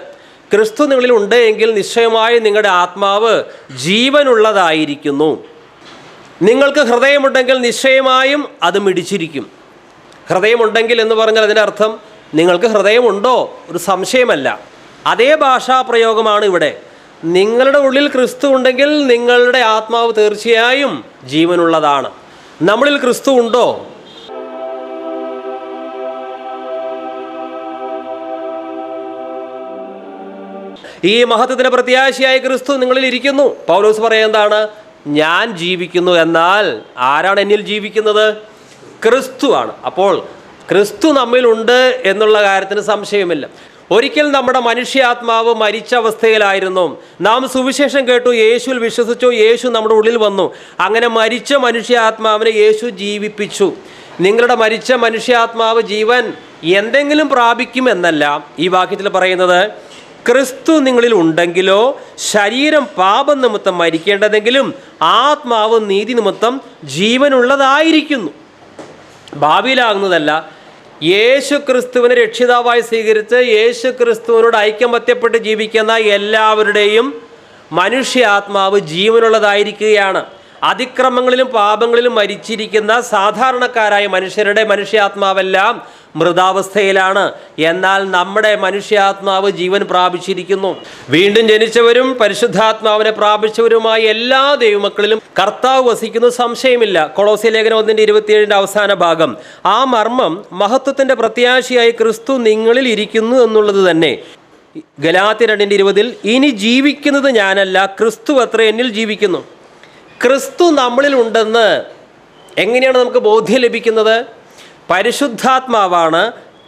ക്രിസ്തു നിങ്ങളിൽ ഉണ്ട് എങ്കിൽ നിശ്ചയമായും നിങ്ങളുടെ ആത്മാവ് ജീവനുള്ളതായിരിക്കുന്നു. നിങ്ങൾക്ക് ഹൃദയമുണ്ടെങ്കിൽ നിശ്ചയമായും അത് മിടിച്ചിരിക്കും. ഹൃദയമുണ്ടെങ്കിൽ എന്ന് പറഞ്ഞാൽ അതിൻ്റെ അർത്ഥം നിങ്ങൾക്ക് ഹൃദയമുണ്ടോ ഒരു സംശയമല്ല. അതേ ഭാഷാപ്രയോഗമാണ് ഇവിടെ. നിങ്ങളുടെ ഉള്ളിൽ ക്രിസ്തു ഉണ്ടെങ്കിൽ നിങ്ങളുടെ ആത്മാവ് തീർച്ചയായും ജീവനുള്ളതാണ്. നമ്മളിൽ ക്രിസ്തു ഉണ്ടോ? ഈ മഹത്വത്തിന് പ്രത്യാശയായ ക്രിസ്തു നിങ്ങളിൽ ഇരിക്കുന്നു. പൗലോസ് പറയുന്നതാണ്, ഞാൻ ജീവിക്കുന്നു, എന്നാൽ ആരാണ് എന്നിൽ ജീവിക്കുന്നത്? ക്രിസ്തുവാണ്. അപ്പോൾ ക്രിസ്തു നമ്മിലുണ്ട് എന്നുള്ള കാര്യത്തിന് സംശയമില്ല. ഒരിക്കൽ നമ്മുടെ മനുഷ്യാത്മാവ് മരിച്ച അവസ്ഥയിലായിരുന്നു. നാം സുവിശേഷം കേട്ടു, യേശുവിൽ വിശ്വസിച്ചു, യേശു നമ്മുടെ ഉള്ളിൽ വന്നു. അങ്ങനെ മരിച്ച മനുഷ്യാത്മാവിനെ യേശു ജീവിപ്പിച്ചു. നിങ്ങളുടെ മരിച്ച മനുഷ്യാത്മാവ് ജീവൻ എന്തെങ്കിലും പ്രാപിക്കുമെന്നല്ല ഈ വാക്യത്തിൽ പറയുന്നത്. ക്രിസ്തു നിങ്ങളിൽ ഉണ്ടെങ്കിലോ ശരീരം പാപം നിമിത്തം മരിക്കേണ്ടതെങ്കിലും ആത്മാവ് നീതി നിമിത്തം ജീവനുള്ളതായിരിക്കുന്നു. ഭാവിയിലാകുന്നതല്ല. യേശു ക്രിസ്തുവിനെ രക്ഷിതാവായി സ്വീകരിച്ച് യേശു ക്രിസ്തുവിനോട് ഐക്യമത്യപ്പെട്ട് ജീവിക്കുന്ന എല്ലാവരുടെയും മനുഷ്യാത്മാവ് ജീവനുള്ളതായിരിക്കുകയാണ്. അതിക്രമങ്ങളിലും പാപങ്ങളിലും മരിച്ചിരിക്കുന്ന സാധാരണക്കാരായ മനുഷ്യരുടെ മനുഷ്യാത്മാവെല്ലാം മൃതാവസ്ഥയിലാണ്. എന്നാൽ നമ്മുടെ മനുഷ്യാത്മാവ് ജീവൻ പ്രാപിച്ചിരിക്കുന്നു. വീണ്ടും ജനിച്ചവരും പരിശുദ്ധാത്മാവിനെ പ്രാപിച്ചവരുമായ എല്ലാ ദൈവമക്കളിലും കർത്താവ് വസിക്കുന്നു, സംശയമില്ല. കൊളോസ്യ ലേഖനം 1:27 അവസാന ഭാഗം. ആ മർമ്മം മഹത്വത്തിൻ്റെ പ്രത്യാശയായി ക്രിസ്തു നിങ്ങളിൽ ഇരിക്കുന്നു എന്നുള്ളത് തന്നെ. ഗലാത്യർ 2:20 ഇനി ജീവിക്കുന്നത് ഞാനല്ല, ക്രിസ്തു അത്രേ എന്നിൽ ജീവിക്കുന്നു. ക്രിസ്തു നമ്മളിൽ ഉണ്ടെന്ന് എങ്ങനെയാണ് നമുക്ക് ബോധ്യം ലഭിക്കുന്നത്? പരിശുദ്ധാത്മാവാണ്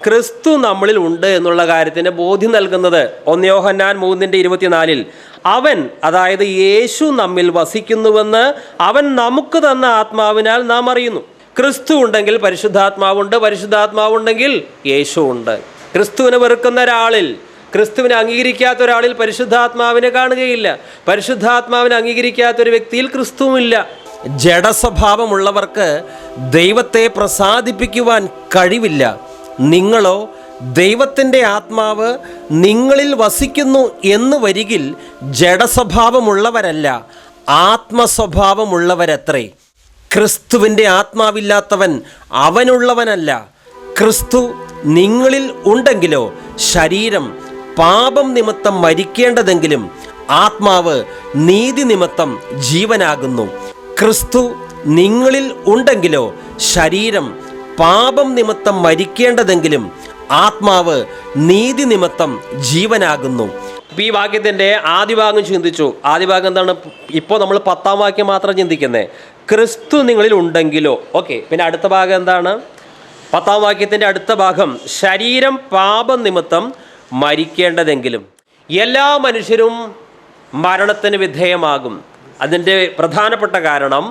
ക്രിസ്തു നമ്മളിൽ ഉണ്ട് എന്നുള്ള കാര്യത്തിന് ബോധ്യം നൽകുന്നത്. 1 യോഹന്നാൻ 3:24 അവൻ, അതായത് യേശു നമ്മിൽ വസിക്കുന്നുവെന്ന് അവൻ നമുക്ക് തന്ന ആത്മാവിനാൽ നാം അറിയുന്നു. ക്രിസ്തു ഉണ്ടെങ്കിൽ പരിശുദ്ധാത്മാവുണ്ട്, പരിശുദ്ധാത്മാവുണ്ടെങ്കിൽ യേശു ഉണ്ട്. ക്രിസ്തുവിനെ വെറുക്കുന്ന ഒരാളിൽ, ക്രിസ്തുവിനെ അംഗീകരിക്കാത്ത ഒരാളിൽ പരിശുദ്ധാത്മാവിനെ കാണുകയില്ല. പരിശുദ്ധാത്മാവിനെ അംഗീകരിക്കാത്ത ഒരു വ്യക്തിയിൽ ക്രിസ്തുവില്ല. ജഡസ്വഭാവമുള്ളവർക്ക് ദൈവത്തെ പ്രസാദിപ്പിക്കുവാൻ കഴിവില്ല. നിങ്ങളോ ദൈവത്തിൻ്റെ ആത്മാവ് നിങ്ങളിൽ വസിക്കുന്നു എന്ന് വരികിൽ ജഡസ്വഭാവമുള്ളവരല്ല, ആത്മസ്വഭാവമുള്ളവരത്രേ. ക്രിസ്തുവിൻ്റെ ആത്മാവില്ലാത്തവൻ അവനുള്ളവനല്ല. ക്രിസ്തു നിങ്ങളിൽ ഉണ്ടെങ്കിലോ ശരീരം പാപം നിമിത്തം മരിക്കേണ്ടതെങ്കിലും ആത്മാവ് നീതി നിമിത്തം ജീവനാകുന്നു. ക്രിസ്തു നിങ്ങളിൽ ഉണ്ടെങ്കിലോ ശരീരം പാപം നിമിത്തം മരിക്കേണ്ടതെങ്കിലും ആത്മാവ് നീതി നിമിത്തം ജീവനാകുന്നു. ഈ വാക്യത്തിൻ്റെ ആദ്യ ഭാഗം ചിന്തിച്ചു. ആദ്യ ഭാഗം എന്താണ്? ഇപ്പോൾ നമ്മൾ 10-ാം വാക്യം മാത്രം ചിന്തിക്കുന്നത്. ക്രിസ്തു നിങ്ങളിൽ ഉണ്ടെങ്കിലോ. ഓക്കെ, പിന്നെ അടുത്ത ഭാഗം എന്താണ്? 10-ാം വാക്യത്തിൻ്റെ അടുത്ത ഭാഗം ശരീരം പാപം നിമിത്തം മരിക്കേണ്ടതെങ്കിലും. എല്ലാ മനുഷ്യരും മരണത്തിന് വിധേയമാകും. അതിൻ്റെ പ്രധാനപ്പെട്ട കാരണം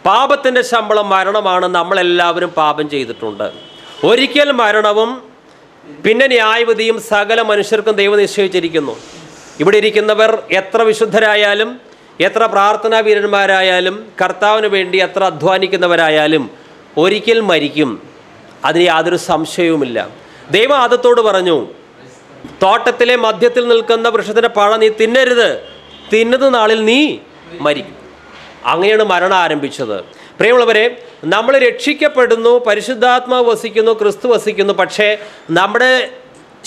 പാപത്തിൻ്റെ ശമ്പളം മരണമാണ്. നമ്മളെല്ലാവരും പാപം ചെയ്തിട്ടുണ്ട്. ഒരിക്കൽ മരണവും പിന്നെ ന്യായവിധിയും സകല മനുഷ്യർക്കും ദൈവം നിശ്ചയിച്ചിരിക്കുന്നു. ഇവിടെ ഇരിക്കുന്നവർ എത്ര വിശുദ്ധരായാലും, എത്ര പ്രാർത്ഥനാ വീരന്മാരായാലും, കർത്താവിന് വേണ്ടി എത്ര അധ്വാനിക്കുന്നവരായാലും ഒരിക്കൽ മരിക്കും. അതിന് യാതൊരു സംശയവുമില്ല. ദൈവം ആദത്തോട് പറഞ്ഞു, തോട്ടത്തിലെ മധ്യത്തിൽ നിൽക്കുന്ന വൃക്ഷത്തിൻ്റെ പഴം നീ തിന്നരുത്, തിന്നുന്ന നാളിൽ നീ മരിക്കും. അങ്ങനെയാണ് മരണം ആരംഭിച്ചത്. പ്രിയമുള്ളവരെ, നമ്മൾ രക്ഷിക്കപ്പെടുന്നു, പരിശുദ്ധാത്മാവ് വസിക്കുന്നു, ക്രിസ്തു വസിക്കുന്നു. പക്ഷേ നമ്മുടെ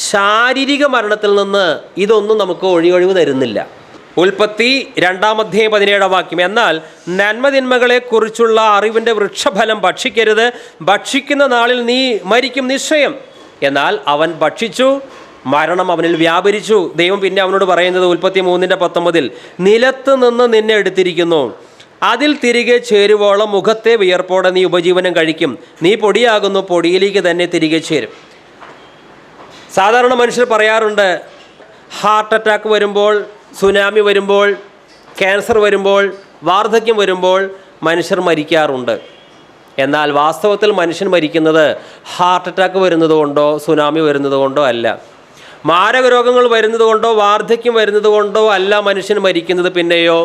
ശാരീരിക മരണത്തിൽ നിന്ന് ഇതൊന്നും നമുക്ക് ഒഴികഴിവ് തരുന്നില്ല. ഉൽപ്പത്തി 2-ാം അധ്യായം 17-ാം വാക്യം, എന്നാൽ നന്മതിന്മകളെ കുറിച്ചുള്ള അറിവിൻ്റെ വൃക്ഷഫലം ഭക്ഷിക്കരുത്, ഭക്ഷിക്കുന്ന നാളിൽ നീ മരിക്കും നിശ്ചയം. എന്നാൽ അവൻ ഭക്ഷിച്ചു, മരണം അവനിൽ വ്യാപരിച്ചു. ദൈവം പിന്നെ അവനോട് പറയുന്നത് ഉൽപ്പത്തി 3:19, നിലത്ത് നിന്ന് നിന്നെ എടുത്തിരിക്കുന്നു, അതിൽ തിരികെ ചേരുവോളം മുഖത്തെ വിയർപ്പോടെ നീ ഉപജീവനം കഴിക്കും, നീ പൊടിയാകുന്നു, പൊടിയിലേക്ക് തന്നെ തിരികെ ചേരും. സാധാരണ മനുഷ്യർ പറയാറുണ്ട്, ഹാർട്ട് അറ്റാക്ക് വരുമ്പോൾ, സുനാമി വരുമ്പോൾ, ക്യാൻസർ വരുമ്പോൾ, വാർദ്ധക്യം വരുമ്പോൾ മനുഷ്യർ മരിക്കാറുണ്ട്. എന്നാൽ വാസ്തവത്തിൽ മനുഷ്യൻ മരിക്കുന്നത് ഹാർട്ട് അറ്റാക്ക് വരുന്നത് കൊണ്ടോ സുനാമി വരുന്നത് കൊണ്ടോ അല്ല. മാരക രോഗങ്ങൾ വരുന്നത് കൊണ്ടോ വാർദ്ധക്യം വരുന്നത് കൊണ്ടോ അല്ല മനുഷ്യൻ മരിക്കുന്നത്. പിന്നെയോ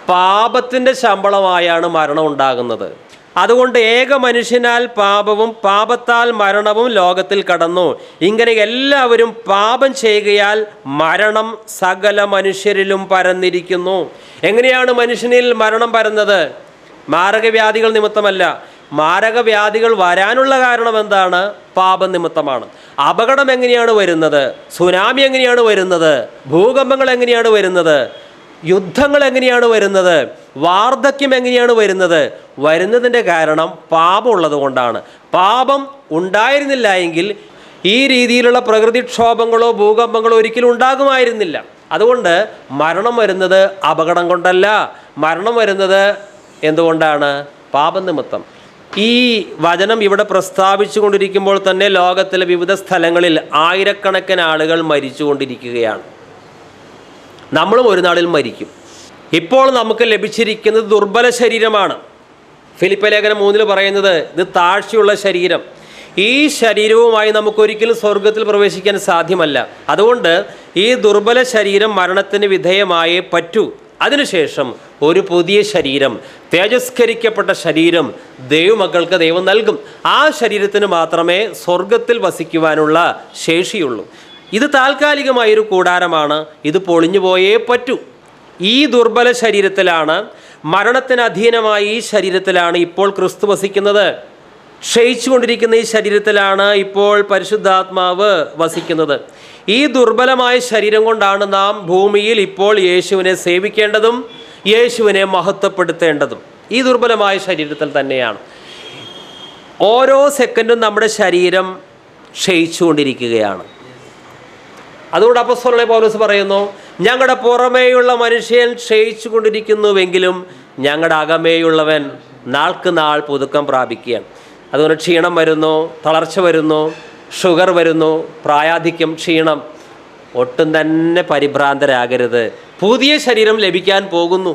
പാപത്തിൻ്റെ ശമ്പളമായാണ് മരണം ഉണ്ടാകുന്നത്. അതുകൊണ്ട് ഏക മനുഷ്യനാൽ പാപവും പാപത്താൽ മരണവും ലോകത്തിൽ കടന്നു. ഇങ്ങനെ എല്ലാവരും പാപം ചെയ്യുകയാൽ മരണം സകല മനുഷ്യരിലും പരന്നിരിക്കുന്നു. എങ്ങനെയാണ് മനുഷ്യനിൽ മരണം പരന്നത്? മാരകവ്യാധികൾ നിമിത്തമല്ല. മാരകവ്യാധികൾ വരാനുള്ള കാരണം എന്താണ്? പാപം നിമിത്തമാണ്. അപകടം എങ്ങനെയാണ് വരുന്നത്? സുനാമി എങ്ങനെയാണ് വരുന്നത്? ഭൂകമ്പങ്ങൾ എങ്ങനെയാണ് വരുന്നത്? യുദ്ധങ്ങൾ എങ്ങനെയാണ് വരുന്നത്? വാർദ്ധക്യം എങ്ങനെയാണ് വരുന്നത്? വരുന്നതിൻ്റെ കാരണം പാപം ഉള്ളത് കൊണ്ടാണ്. പാപം ഉണ്ടായിരുന്നില്ല എങ്കിൽ ഈ രീതിയിലുള്ള പ്രകൃതിക്ഷോഭങ്ങളോ ഭൂകമ്പങ്ങളോ ഒരിക്കലും ഉണ്ടാകുമായിരുന്നില്ല. അതുകൊണ്ട് മരണം വരുന്നത് അപകടം കൊണ്ടല്ല, മരണം വരുന്നത് എന്തുകൊണ്ടാണ്? പാപനിമിത്തം. ഈ വചനം ഇവിടെ പ്രസ്താവിച്ചു കൊണ്ടിരിക്കുമ്പോൾ തന്നെ ലോകത്തിലെ വിവിധ സ്ഥലങ്ങളിൽ ആയിരക്കണക്കിന് ആളുകൾ മരിച്ചുകൊണ്ടിരിക്കുകയാണ്. നമ്മളും ഒരു നാളിൽ മരിക്കും. ഇപ്പോൾ നമുക്ക് ലഭിച്ചിരിക്കുന്നത് ദുർബല ശരീരമാണ്. ഫിലിപ്പി ലേഖനം 3 പറയുന്നത് ഇത് താഴ്ചയുള്ള ശരീരം. ഈ ശരീരവുമായി നമുക്കൊരിക്കലും സ്വർഗത്തിൽ പ്രവേശിക്കാൻ സാധ്യമല്ല. അതുകൊണ്ട് ഈ ദുർബല ശരീരം മരണത്തിന് വിധേയമായേ പറ്റൂ. അതിനുശേഷം ഒരു പുതിയ ശരീരം, തേജസ്കരിക്കപ്പെട്ട ശരീരം ദൈവമക്കൾക്ക് ദൈവം നൽകും. ആ ശരീരത്തിന് മാത്രമേ സ്വർഗത്തിൽ വസിക്കുവാനുള്ള ശേഷിയുള്ളൂ. ഇത് താൽക്കാലികമായൊരു കൂടാരമാണ്. ഇത് പൊളിഞ്ഞു പോയേ പറ്റൂ. ഈ ദുർബല ശരീരത്തിലാണ്, മരണത്തിന് അധീനമായ ഈ ശരീരത്തിലാണ് ഇപ്പോൾ ക്രിസ്തു വസിക്കുന്നത്. ക്ഷയിച്ചു കൊണ്ടിരിക്കുന്ന ഈ ശരീരത്തിലാണ് ഇപ്പോൾ പരിശുദ്ധാത്മാവ് വസിക്കുന്നത്. ഈ ദുർബലമായ ശരീരം കൊണ്ടാണ് നാം ഭൂമിയിൽ ഇപ്പോൾ യേശുവിനെ സേവിക്കേണ്ടതും യേശുവിനെ മഹത്വപ്പെടുത്തേണ്ടതും. ഈ ദുർബലമായ ശരീരത്തിൽ തന്നെയാണ്. ഓരോ സെക്കൻഡും നമ്മുടെ ശരീരം ക്ഷയിച്ചു കൊണ്ടിരിക്കുകയാണ്. അതുകൊണ്ട് അപ്പോസ്തലനായ പൗലോസ് പറയുന്നു, ഞങ്ങളുടെ പുറമേയുള്ള മനുഷ്യൻ ക്ഷയിച്ചു കൊണ്ടിരിക്കുന്നുവെങ്കിലും ഞങ്ങളുടെ അകമേയുള്ളവൻ നാൾക്ക് നാൾ പുതുക്കം പ്രാപിക്കുകയാണ്. അതുകൊണ്ട് ക്ഷീണം വരുന്നു, തളർച്ച വരുന്നു, ഷുഗർ വരുന്നു, പ്രായാധിക്യം, ക്ഷീണം. ഒട്ടും തന്നെ പരിഭ്രാന്തരാകരുത്. പുതിയ ശരീരം ലഭിക്കാൻ പോകുന്നു.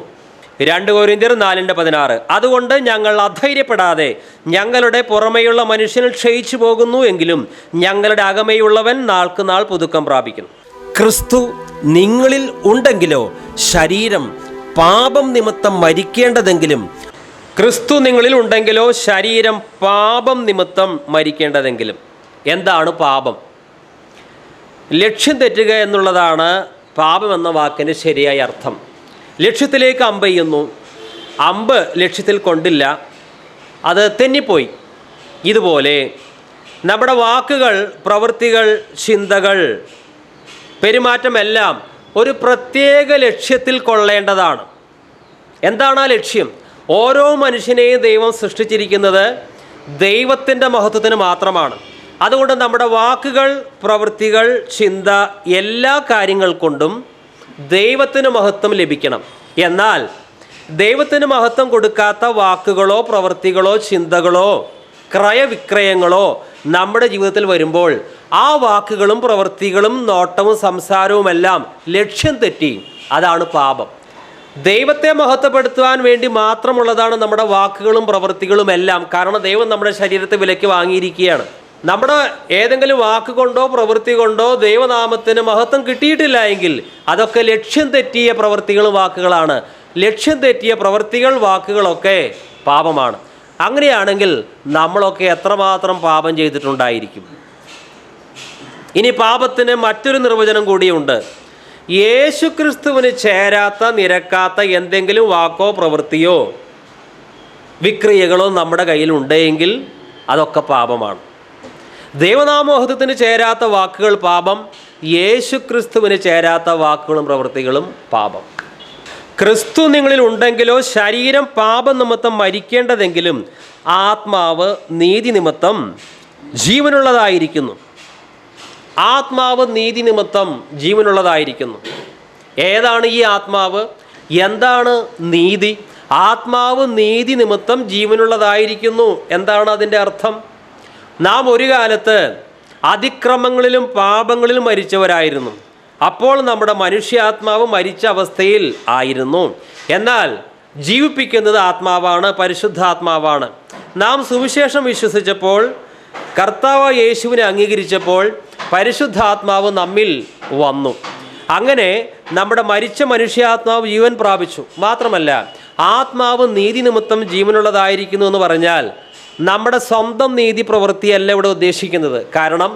2 കൊരിന്ത്യർ 4:16. അതുകൊണ്ട് ഞങ്ങൾ അധൈര്യപ്പെടാതെ ഞങ്ങളുടെ പുറമേയുള്ള മനുഷ്യൻ ക്ഷയിച്ചു പോകുന്നു എങ്കിലും ഞങ്ങളുടെ അകമേയുള്ളവൻ നാൾക്ക് നാൾ പുതുക്കം പ്രാപിക്കുന്നു. ക്രിസ്തു നിങ്ങളിൽ ഉണ്ടെങ്കിലോ ശരീരം പാപം നിമിത്തം മരിക്കേണ്ടതെങ്കിലും. ക്രിസ്തു നിങ്ങളിൽ ഉണ്ടെങ്കിലോ ശരീരം പാപം നിമിത്തം മരിക്കേണ്ടതെങ്കിലും. എന്താണ് പാപം? ലക്ഷ്യം തെറ്റുക എന്നുള്ളതാണ് പാപം എന്ന വാക്കിന് ശരിയായ അർത്ഥം. ലക്ഷ്യത്തിലേക്ക് അമ്പെയ്യുന്നു, അമ്പ് ലക്ഷ്യത്തിൽ കൊണ്ടില്ല, അത് തെന്നിപ്പോയി. ഇതുപോലെ നമ്മുടെ വാക്കുകൾ, പ്രവൃത്തികൾ, ചിന്തകൾ, പെരുമാറ്റമെല്ലാം ഒരു പ്രത്യേക ലക്ഷ്യത്തിൽ കൊള്ളേണ്ടതാണ്. എന്താണ് ആ ലക്ഷ്യം? ഓരോ മനുഷ്യനെയും ദൈവം സൃഷ്ടിച്ചിരിക്കുന്നത് ദൈവത്തിൻ്റെ മഹത്വത്തിന് മാത്രമാണ്. അതുകൊണ്ട് നമ്മുടെ വാക്കുകൾ, പ്രവൃത്തികൾ, ചിന്ത, എല്ലാ കാര്യങ്ങൾ കൊണ്ടും ദൈവത്തിന് മഹത്വം ലഭിക്കണം. എന്നാൽ ദൈവത്തിന് മഹത്വം കൊടുക്കാത്ത വാക്കുകളോ പ്രവൃത്തികളോ ചിന്തകളോ ക്രയവിക്രയങ്ങളോ നമ്മുടെ ജീവിതത്തിൽ വരുമ്പോൾ ആ വാക്കുകളും പ്രവൃത്തികളും നോട്ടവും സംസാരവുമെല്ലാം ലക്ഷ്യം തെറ്റി. അതാണ് പാപം. ദൈവത്തെ മഹത്വപ്പെടുത്തുവാൻ വേണ്ടി മാത്രമുള്ളതാണ് നമ്മുടെ വാക്കുകളും പ്രവൃത്തികളും എല്ലാം. കാരണം ദൈവം നമ്മുടെ ശരീരത്തെ വിലയ്ക്ക് വാങ്ങിയിരിക്കുകയാണ്. നമ്മുടെ ഏതെങ്കിലും വാക്കുകൊണ്ടോ പ്രവൃത്തി കൊണ്ടോ ദൈവനാമത്തിന് മഹത്വം കിട്ടിയിട്ടില്ല എങ്കിൽ അതൊക്കെ ലക്ഷ്യം തെറ്റിയ പ്രവൃത്തികളും വാക്കുകളാണ്. ലക്ഷ്യം തെറ്റിയ പ്രവൃത്തികൾ, വാക്കുകളൊക്കെ പാപമാണ്. അങ്ങനെയാണെങ്കിൽ നമ്മളൊക്കെ എത്രമാത്രം പാപം ചെയ്തിട്ടുണ്ടായിരിക്കും. ഇനി പാപത്തിന് മറ്റൊരു നിർവചനം കൂടിയുണ്ട്. യേശുക്രിസ്തുവിന് ചേരാത്ത, നിരക്കാത്ത എന്തെങ്കിലും വാക്കോ പ്രവൃത്തിയോ വിക്രിയകളോ നമ്മുടെ കയ്യിൽ ഉണ്ടെങ്കിൽ അതൊക്കെ പാപമാണ്. ദൈവനാമോഹത്വത്തിന് ചേരാത്ത വാക്കുകൾ പാപം, യേശുക്രിസ്തുവിന് ചേരാത്ത വാക്കുകളും പ്രവൃത്തികളും പാപം. ക്രിസ്തു നിങ്ങളിൽ ഉണ്ടെങ്കിലോ ശരീരം പാപനിമിത്തം മരിക്കേണ്ടതെങ്കിലും ആത്മാവ് നീതി നിമിത്തം ജീവനുള്ളതായിരിക്കുന്നു. ആത്മാവ് നീതി നിമിത്തം ജീവനുള്ളതായിരിക്കുന്നു. ഏതാണ് ഈ ആത്മാവ്? എന്താണ് നീതി? ആത്മാവ് നീതി നിമിത്തം ജീവനുള്ളതായിരിക്കുന്നു. എന്താണ് അതിൻ്റെ അർത്ഥം? നാം ഒരു കാലത്ത് അതിക്രമങ്ങളിലും പാപങ്ങളിലും മരിച്ചവരായിരുന്നു. അപ്പോൾ നമ്മുടെ മനുഷ്യാത്മാവ് മരിച്ച അവസ്ഥയിൽ ആയിരുന്നു. എന്നാൽ ജീവിപ്പിക്കുന്നത് ആത്മാവാണ്, പരിശുദ്ധാത്മാവാണ്. നാം സുവിശേഷം വിശ്വസിച്ചപ്പോൾ, കർത്താവ് യേശുവിനെ അംഗീകരിച്ചപ്പോൾ പരിശുദ്ധാത്മാവ് നമ്മിൽ വന്നു. അങ്ങനെ നമ്മുടെ മരിച്ച മനുഷ്യാത്മാവ് ജീവൻ പ്രാപിച്ചു. മാത്രമല്ല ആത്മാവ് നീതി നിമിത്തം ജീവനുള്ളതായിരിക്കുന്നു എന്ന് പറഞ്ഞാൽ നമ്മുടെ സ്വന്തം നീതി പ്രവൃത്തിയല്ല ഇവിടെ ഉദ്ദേശിക്കുന്നത്. കാരണം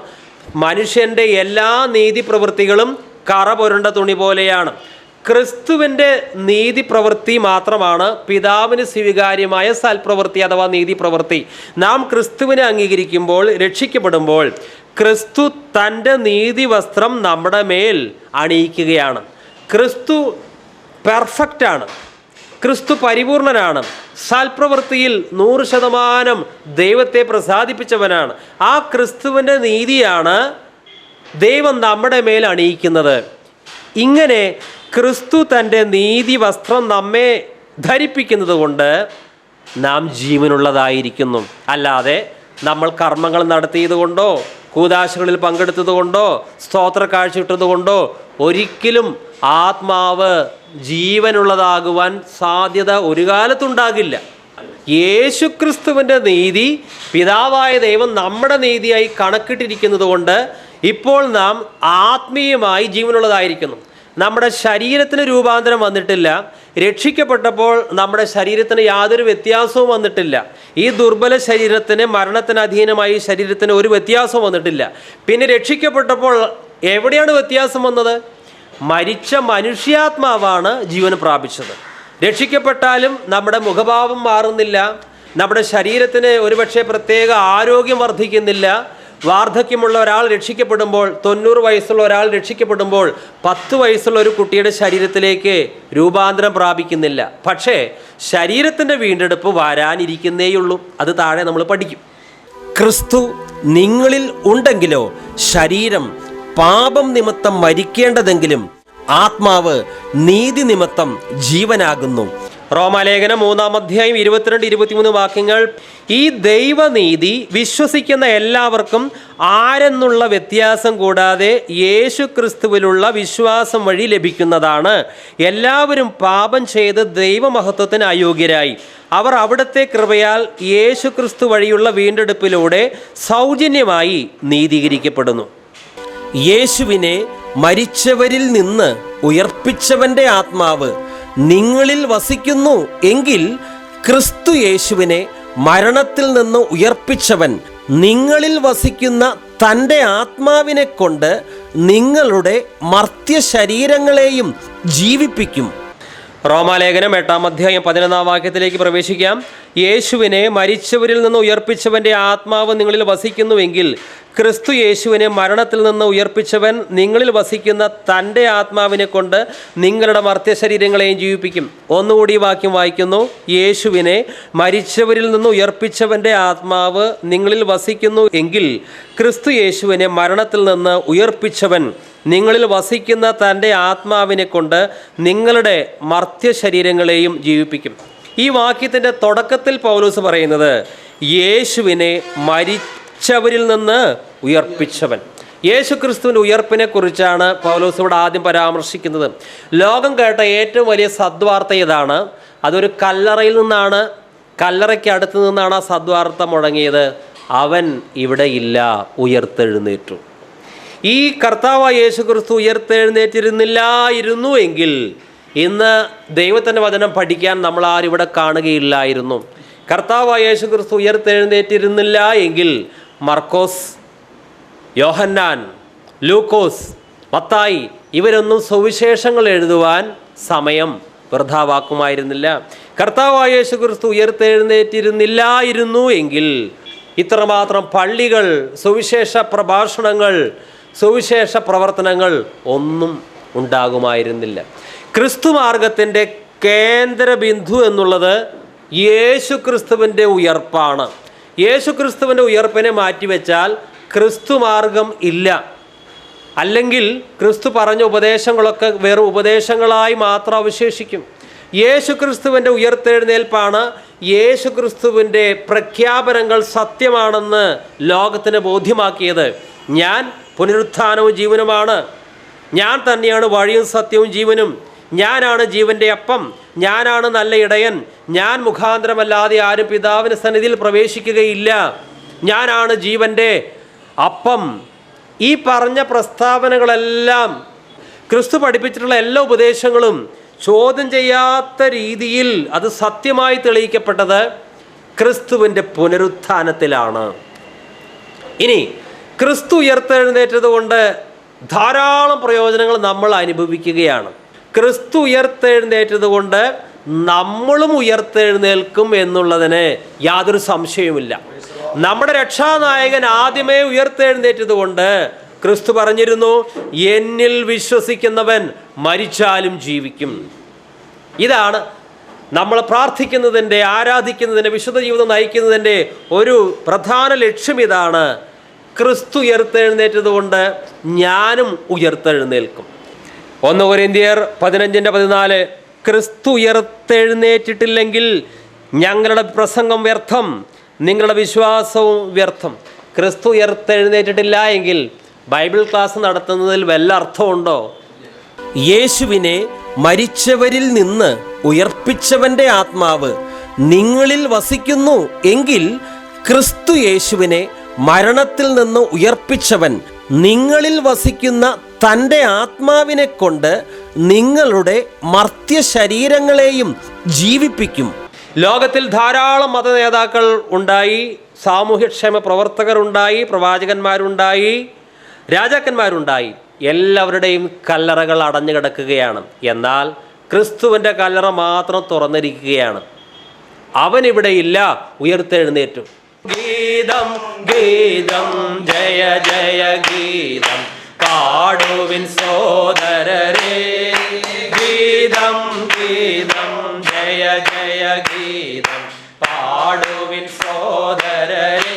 മനുഷ്യൻ്റെ എല്ലാ നീതി പ്രവൃത്തികളും കറ പുരണ്ട തുണി പോലെയാണ്. ക്രിസ്തുവിൻ്റെ നീതി പ്രവൃത്തി മാത്രമാണ് പിതാവിന് സ്വീകാര്യമായ സൽപ്രവൃത്തി അഥവാ നീതി പ്രവൃത്തി. നാം ക്രിസ്തുവിനെ അംഗീകരിക്കുമ്പോൾ, രക്ഷിക്കപ്പെടുമ്പോൾ ക്രിസ്തു തൻ്റെ നീതി വസ്ത്രം നമ്മുടെ മേൽ അണിയിക്കുകയാണ്. ക്രിസ്തു പെർഫെക്റ്റാണ്, ക്രിസ്തു പരിപൂർണനാണ്, സൽപ്രവൃത്തിയിൽ 100% ദൈവത്തെ പ്രസാദിപ്പിച്ചവനാണ്. ആ ക്രിസ്തുവിൻ്റെ നീതിയാണ് ദൈവം നമ്മുടെ മേൽ അണിയിക്കുന്നത്. ഇങ്ങനെ ക്രിസ്തു തൻ്റെ നീതി വസ്ത്രം നമ്മെ ധരിപ്പിക്കുന്നത് കൊണ്ട് നാം ജീവനുള്ളതായിരിക്കുന്നു. അല്ലാതെ നമ്മൾ കർമ്മങ്ങൾ നടത്തിയത് കൊണ്ടോ കൂദാശകളിൽ പങ്കെടുത്തത് കൊണ്ടോ സ്തോത്ര കാഴ്ചയിട്ടത് കൊണ്ടോ ഒരിക്കലും ആത്മാവ് ജീവനുള്ളതാകുവാൻ സാധ്യത ഒരു കാലത്തുണ്ടാകില്ല. യേശുക്രിസ്തുവിൻ്റെ നീതി പിതാവായ ദൈവം നമ്മുടെ നീതിയായി കണക്കിട്ടിരിക്കുന്നത് കൊണ്ട് ഇപ്പോൾ നാം ആത്മീയമായി ജീവനുള്ളതായിരിക്കുന്നു. നമ്മുടെ ശരീരത്തിന് രൂപാന്തരം വന്നിട്ടില്ല. രക്ഷിക്കപ്പെട്ടപ്പോൾ നമ്മുടെ ശരീരത്തിന് യാതൊരു വ്യത്യാസവും വന്നിട്ടില്ല. ഈ ദുർബല ശരീരത്തിന്, മരണത്തിന് അധീനമായി ശരീരത്തിന് ഒരു വ്യത്യാസവും വന്നിട്ടില്ല. പിന്നെ രക്ഷിക്കപ്പെട്ടപ്പോൾ എവിടെയാണ് വ്യത്യാസം വന്നത്? മരിച്ച മനുഷ്യാത്മാവാണ് ജീവൻ പ്രാപിച്ചത്. രക്ഷിക്കപ്പെട്ടാലും നമ്മുടെ മുഖഭാവം മാറുന്നില്ല, നമ്മുടെ ശരീരത്തിന് ഒരുപക്ഷെ പ്രത്യേക ആരോഗ്യം വർദ്ധിക്കുന്നില്ല. വാർദ്ധക്യമുള്ള ഒരാൾ രക്ഷിക്കപ്പെടുമ്പോൾ, 90 വയസ്സുള്ള ഒരാൾ രക്ഷിക്കപ്പെടുമ്പോൾ 10 വയസ്സുള്ള ഒരു കുട്ടിയുടെ ശരീരത്തിലേക്ക് രൂപാന്തരം പ്രാപിക്കുന്നില്ല. പക്ഷേ ശരീരത്തിൻ്റെ വീണ്ടെടുപ്പ് വരാനിരിക്കുന്നേയുള്ളൂ. അത് താഴെ നമ്മൾ പഠിക്കും. ക്രിസ്തു നിങ്ങളിൽ ഉണ്ടെങ്കിലോ ശരീരം പാപം നിമിത്തം മരിക്കേണ്ടതെങ്കിലും ആത്മാവ് നീതി നിമിത്തം ജീവനാകുന്നു. റോമാലേഖനം 3-ാം അധ്യായം 22-23 വാക്യങ്ങൾ. ഈ ദൈവനീതി വിശ്വസിക്കുന്ന എല്ലാവർക്കും ആരെന്നുള്ള വ്യത്യാസം കൂടാതെ യേശു ക്രിസ്തുവിലുള്ള വിശ്വാസം വഴി ലഭിക്കുന്നതാണ്. എല്ലാവരും പാപം ചെയ്ത് ദൈവമഹത്വത്തിന് അയോഗ്യരായി അവർ അവിടുത്തെ കൃപയാൽ യേശു ക്രിസ്തു വഴിയുള്ള വീണ്ടെടുപ്പിലൂടെ സൗജന്യമായി നീതീകരിക്കപ്പെടുന്നു. യേശുവിനെ മരിച്ചവരിൽ നിന്ന് ഉയർപ്പിച്ചവൻ്റെ ആത്മാവ് നിങ്ങളിൽ വസിക്കുന്നു എങ്കിൽ ക്രിസ്തു യേശുവിനെ മരണത്തിൽ നിന്ന് ഉയർപ്പിച്ചവൻ നിങ്ങളിൽ വസിക്കുന്ന തൻ്റെ ആത്മാവിനെ കൊണ്ട് നിങ്ങളുടെ മർത്യ ശരീരങ്ങളെയും ജീവിപ്പിക്കും. റോമാലേഖനം 8-ാം അധ്യായം 11-ാം വാക്യത്തിലേക്ക് പ്രവേശിക്കാം. യേശുവിനെ മരിച്ചവരിൽ നിന്ന് ഉയർപ്പിച്ചവൻ്റെ ആത്മാവ് നിങ്ങളിൽ വസിക്കുന്നുവെങ്കിൽ ക്രിസ്തു യേശുവിനെ മരണത്തിൽ നിന്ന് ഉയർപ്പിച്ചവൻ നിങ്ങളിൽ വസിക്കുന്ന തൻ്റെ ആത്മാവിനെ കൊണ്ട് നിങ്ങളുടെ മർത്യശരീരങ്ങളെയും ജീവിപ്പിക്കും. ഒന്നുകൂടി വാക്യം വായിക്കുന്നു. യേശുവിനെ മരിച്ചവരിൽ നിന്ന് ഉയർപ്പിച്ചവൻ്റെ ആത്മാവ് നിങ്ങളിൽ വസിക്കുന്നു എങ്കിൽ ക്രിസ്തു യേശുവിനെ മരണത്തിൽ നിന്ന് ഉയർപ്പിച്ചവൻ നിങ്ങളിൽ വസിക്കുന്ന തൻ്റെ ആത്മാവിനെ കൊണ്ട് നിങ്ങളുടെ മർത്യശരീരങ്ങളെയും ജീവിപ്പിക്കും. ഈ വാക്യത്തിൻ്റെ തുടക്കത്തിൽ പൗലോസ് പറയുന്നത് യേശുവിനെ മരിച്ചവരിൽ നിന്ന് ഉയർപ്പിച്ചവൻ. യേശു ക്രിസ്തുവിൻ്റെ ഉയർപ്പിനെ കുറിച്ചാണ് പൗലോസ് ഇവിടെ ആദ്യം പരാമർശിക്കുന്നത്. ലോകം കേട്ട ഏറ്റവും വലിയ സദ്വാർത്ത ഇതാണ്. അതൊരു കല്ലറയിൽ നിന്നാണ്, കല്ലറയ്ക്ക് അടുത്ത് നിന്നാണ് ആ സദ്വാർത്ത മുഴങ്ങിയത്. അവൻ ഇവിടെ ഇല്ല, ഉയർത്തെഴുന്നേറ്റു. ഈ കർത്താവായ യേശു ക്രിസ്തു ഉയർത്തെഴുന്നേറ്റിരുന്നില്ലായിരുന്നു എങ്കിൽ ഇന്ന് ദൈവത്തിൻ്റെ വചനം പഠിക്കാൻ നമ്മൾ ആരും ഇവിടെ കാണുകയില്ലായിരുന്നു. കർത്താവായ യേശു ക്രിസ്തു ഉയർത്തെഴുന്നേറ്റിരുന്നില്ല എങ്കിൽ മർക്കോസ്, യോഹന്നാൻ, ലൂക്കോസ്, മത്തായി ഇവരൊന്നും സുവിശേഷങ്ങൾ എഴുതുവാൻ സമയം വൃഥാവാക്കുമായിരുന്നില്ല. കർത്താവായ യേശു ക്രിസ്തു ഉയർത്തെഴുന്നേറ്റിരുന്നില്ലായിരുന്നു എങ്കിൽ ഇത്രമാത്രം പള്ളികൾ, സുവിശേഷ പ്രഭാഷണങ്ങൾ, സുവിശേഷ പ്രവർത്തനങ്ങൾ ഒന്നും ഉണ്ടാകുമായിരുന്നില്ല. ക്രിസ്തു മാർഗത്തിൻ്റെ കേന്ദ്ര ബിന്ദു എന്നുള്ളത് യേശു ക്രിസ്തുവിൻ്റെ ഉയർപ്പാണ്. യേശു ക്രിസ്തുവിൻ്റെ ഉയർപ്പിനെ മാറ്റിവെച്ചാൽ ക്രിസ്തു മാർഗം ഇല്ല. അല്ലെങ്കിൽ ക്രിസ്തു പറഞ്ഞ ഉപദേശങ്ങളൊക്കെ വെറും ഉപദേശങ്ങളായി മാത്രം അവശേഷിക്കും. യേശു ക്രിസ്തുവിൻ്റെ ഉയർത്തെഴുന്നേൽപ്പാണ് യേശു ക്രിസ്തുവിൻ്റെ പ്രഖ്യാപനങ്ങൾ സത്യമാണെന്ന് ലോകത്തിന് ബോധ്യമാക്കിയത്. ഞാൻ പുനരുത്ഥാനവും ജീവനുമാണ്, ഞാൻ തന്നെയാണ് വഴിയും സത്യവും ജീവനും, ഞാനാണ് ജീവൻ്റെ അപ്പം, ഞാനാണ് നല്ല ഇടയൻ, ഞാൻ മുഖാന്തരമല്ലാതെ ആരും പിതാവിൻ്റെ സന്നിധിയിൽ പ്രവേശിക്കുകയില്ല, ഞാനാണ് ജീവൻ്റെ അപ്പം. ഈ പറഞ്ഞ പ്രസ്താവനകളെല്ലാം, ക്രിസ്തു പഠിപ്പിച്ചിട്ടുള്ള എല്ലാ ഉപദേശങ്ങളും ചോദ്യം ചെയ്യാത്ത രീതിയിൽ അത് സത്യമായി തെളിയിക്കപ്പെട്ടത് ക്രിസ്തുവിൻ്റെ പുനരുത്ഥാനത്തിലാണ്. ഇനി ക്രിസ്തു ഉയർത്തെഴുന്നേറ്റത് കൊണ്ട് ധാരാളം പ്രയോജനങ്ങൾ നമ്മൾ അനുഭവിക്കുകയാണ്. ക്രിസ്തു ഉയർത്തെഴുന്നേറ്റത് കൊണ്ട് നമ്മളും ഉയർത്തെഴുന്നേൽക്കും എന്നുള്ളതിന് യാതൊരു സംശയവുമില്ല. നമ്മുടെ രക്ഷാനായകൻ ആദ്യമേ ഉയർത്തെഴുന്നേറ്റത് കൊണ്ട് ക്രിസ്തു പറഞ്ഞിരുന്നു, എന്നിൽ വിശ്വസിക്കുന്നവൻ മരിച്ചാലും ജീവിക്കും. ഇതാണ് നമ്മൾ പ്രാർത്ഥിക്കുന്നതിൻ്റെ, ആരാധിക്കുന്നതിൻ്റെ, വിശുദ്ധ ജീവിതം നയിക്കുന്നതിൻ്റെ ഒരു പ്രധാന ലക്ഷ്യം. ഇതാണ്, ക്രിസ്തു ഉയർത്തെഴുന്നേറ്റത് കൊണ്ട് ഞാനും ഉയർത്തെഴുന്നേൽക്കും. 1 കൊരിന്ത്യർ 15:14 ക്രിസ്തു ഉയർത്തെഴുന്നേറ്റിട്ടില്ലെങ്കിൽ ഞങ്ങളുടെ പ്രസംഗം വ്യർത്ഥം, നിങ്ങളുടെ വിശ്വാസവും വ്യർത്ഥം. ക്രിസ്തു ഉയർത്തെഴുന്നേറ്റിട്ടില്ല എങ്കിൽ ബൈബിൾ ക്ലാസ് നടത്തുന്നതിൽ വല്ല അർത്ഥമുണ്ടോ? യേശുവിനെ മരിച്ചവരിൽ നിന്ന് ഉയർപ്പിച്ചവൻ്റെ ആത്മാവ് നിങ്ങളിൽ വസിക്കുന്നു എങ്കിൽ ക്രിസ്തു യേശുവിനെ മരണത്തിൽ നിന്ന് ഉയർപ്പിച്ചവൻ നിങ്ങളിൽ വസിക്കുന്ന തൻ്റെ ആത്മാവിനെ കൊണ്ട് നിങ്ങളുടെ മർത്യശരീരങ്ങളെയും ജീവിപ്പിക്കും. ലോകത്തിൽ ധാരാളം മത നേതാക്കൾ ഉണ്ടായി, സാമൂഹ്യക്ഷേമ പ്രവർത്തകരുണ്ടായി, പ്രവാചകന്മാരുണ്ടായി, രാജാക്കന്മാരുണ്ടായി. എല്ലാവരുടെയും കല്ലറകൾ അടഞ്ഞു കിടക്കുകയാണ്. എന്നാൽ ക്രിസ്തുവിൻ്റെ കല്ലറ മാത്രം തുറന്നിരിക്കുകയാണ്. അവനിവിടെ ഇല്ല, ഉയർത്തെഴുന്നേറ്റു. ഗീതം ഗീതം ജയ ജയ ഗീതം പാടുവിൻ സോദരരേ, ഗീതം ഗീതം ജയ ജയ ഗീതം പാടുവിൻ സോദരരേ.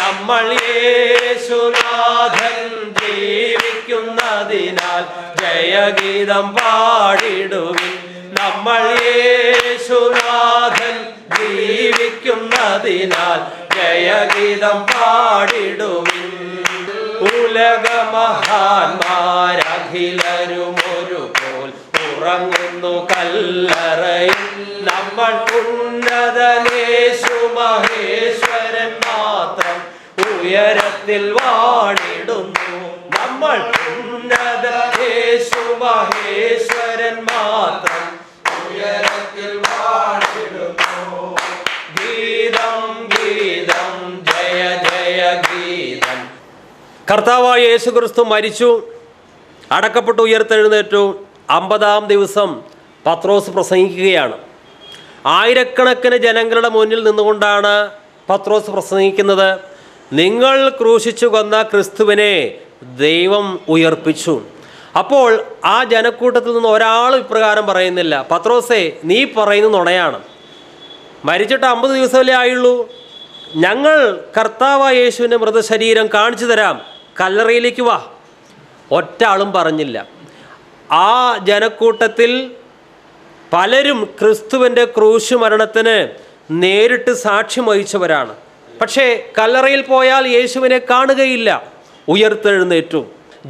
നമ്മൾ യേശുനാഥൻ ജീവിക്കുന്നതിനാൽ ജയഗീതം പാടിടുവിൻ. നമ്മൾ യേശുനാഥൻ ജീവിക്കുന്നതിനാൽ ജയഗീതം പാടിടുവിൻ. ഉലകമഹാന്മാരഖിലരും ഒരുപോൽ ഉറങ്ങുന്നു കല്ലറയിൽ. നമ്മൾ ഉന്നതനേശു മഹേശ്വരൻ മാത്രം ഉയരത്തിൽ വാണിടുന്നു. നമ്മൾ ഉന്നതനേശു മഹേശ്വരൻ മാത്രം ഉയരത്തിൽ വാണിടുന്നു. ഗീതം ഗീതം ജയ ജയ ഗീതം. കർത്താവായ യേശു ക്രിസ്തു മരിച്ചു, അടക്കപ്പെട്ടു, ഉയർത്തെഴുന്നേറ്റു. 50-ാം ദിവസം പത്രോസ് പ്രസംഗിക്കുകയാണ്. ആയിരക്കണക്കിന് ജനങ്ങളുടെ മുന്നിൽ നിന്നുകൊണ്ടാണ് പത്രോസ് പ്രസംഗിക്കുന്നത്. നിങ്ങൾ ക്രൂശിച്ചു കൊന്ന ക്രിസ്തുവിനെ ദൈവം ഉയർപ്പിച്ചു. അപ്പോൾ ആ ജനക്കൂട്ടത്തിൽ നിന്ന് ഒരാളും ഇപ്രകാരം പറയുന്നില്ല, പത്രോസേ നീ പറയുന്നത് നുണയാണ്, മരിച്ചിട്ട് 50 ദിവസമല്ലേ ആയുള്ളൂ, ഞങ്ങൾ കർത്താവായ യേശുവിൻ്റെ മൃതശരീരം കാണിച്ചു തരാം, കല്ലറയിലേക്ക് വാ. ഒറ്റ ആളും പറഞ്ഞില്ല. ആ ജനക്കൂട്ടത്തിൽ പലരും ക്രിസ്തുവിൻ്റെ ക്രൂശ് മരണത്തിന് നേരിട്ട് സാക്ഷ്യം വഹിച്ചവരാണ്. പക്ഷേ കല്ലറയിൽ പോയാൽ യേശുവിനെ കാണുകയില്ല, ഉയർത്തെഴുന്നേറ്റു.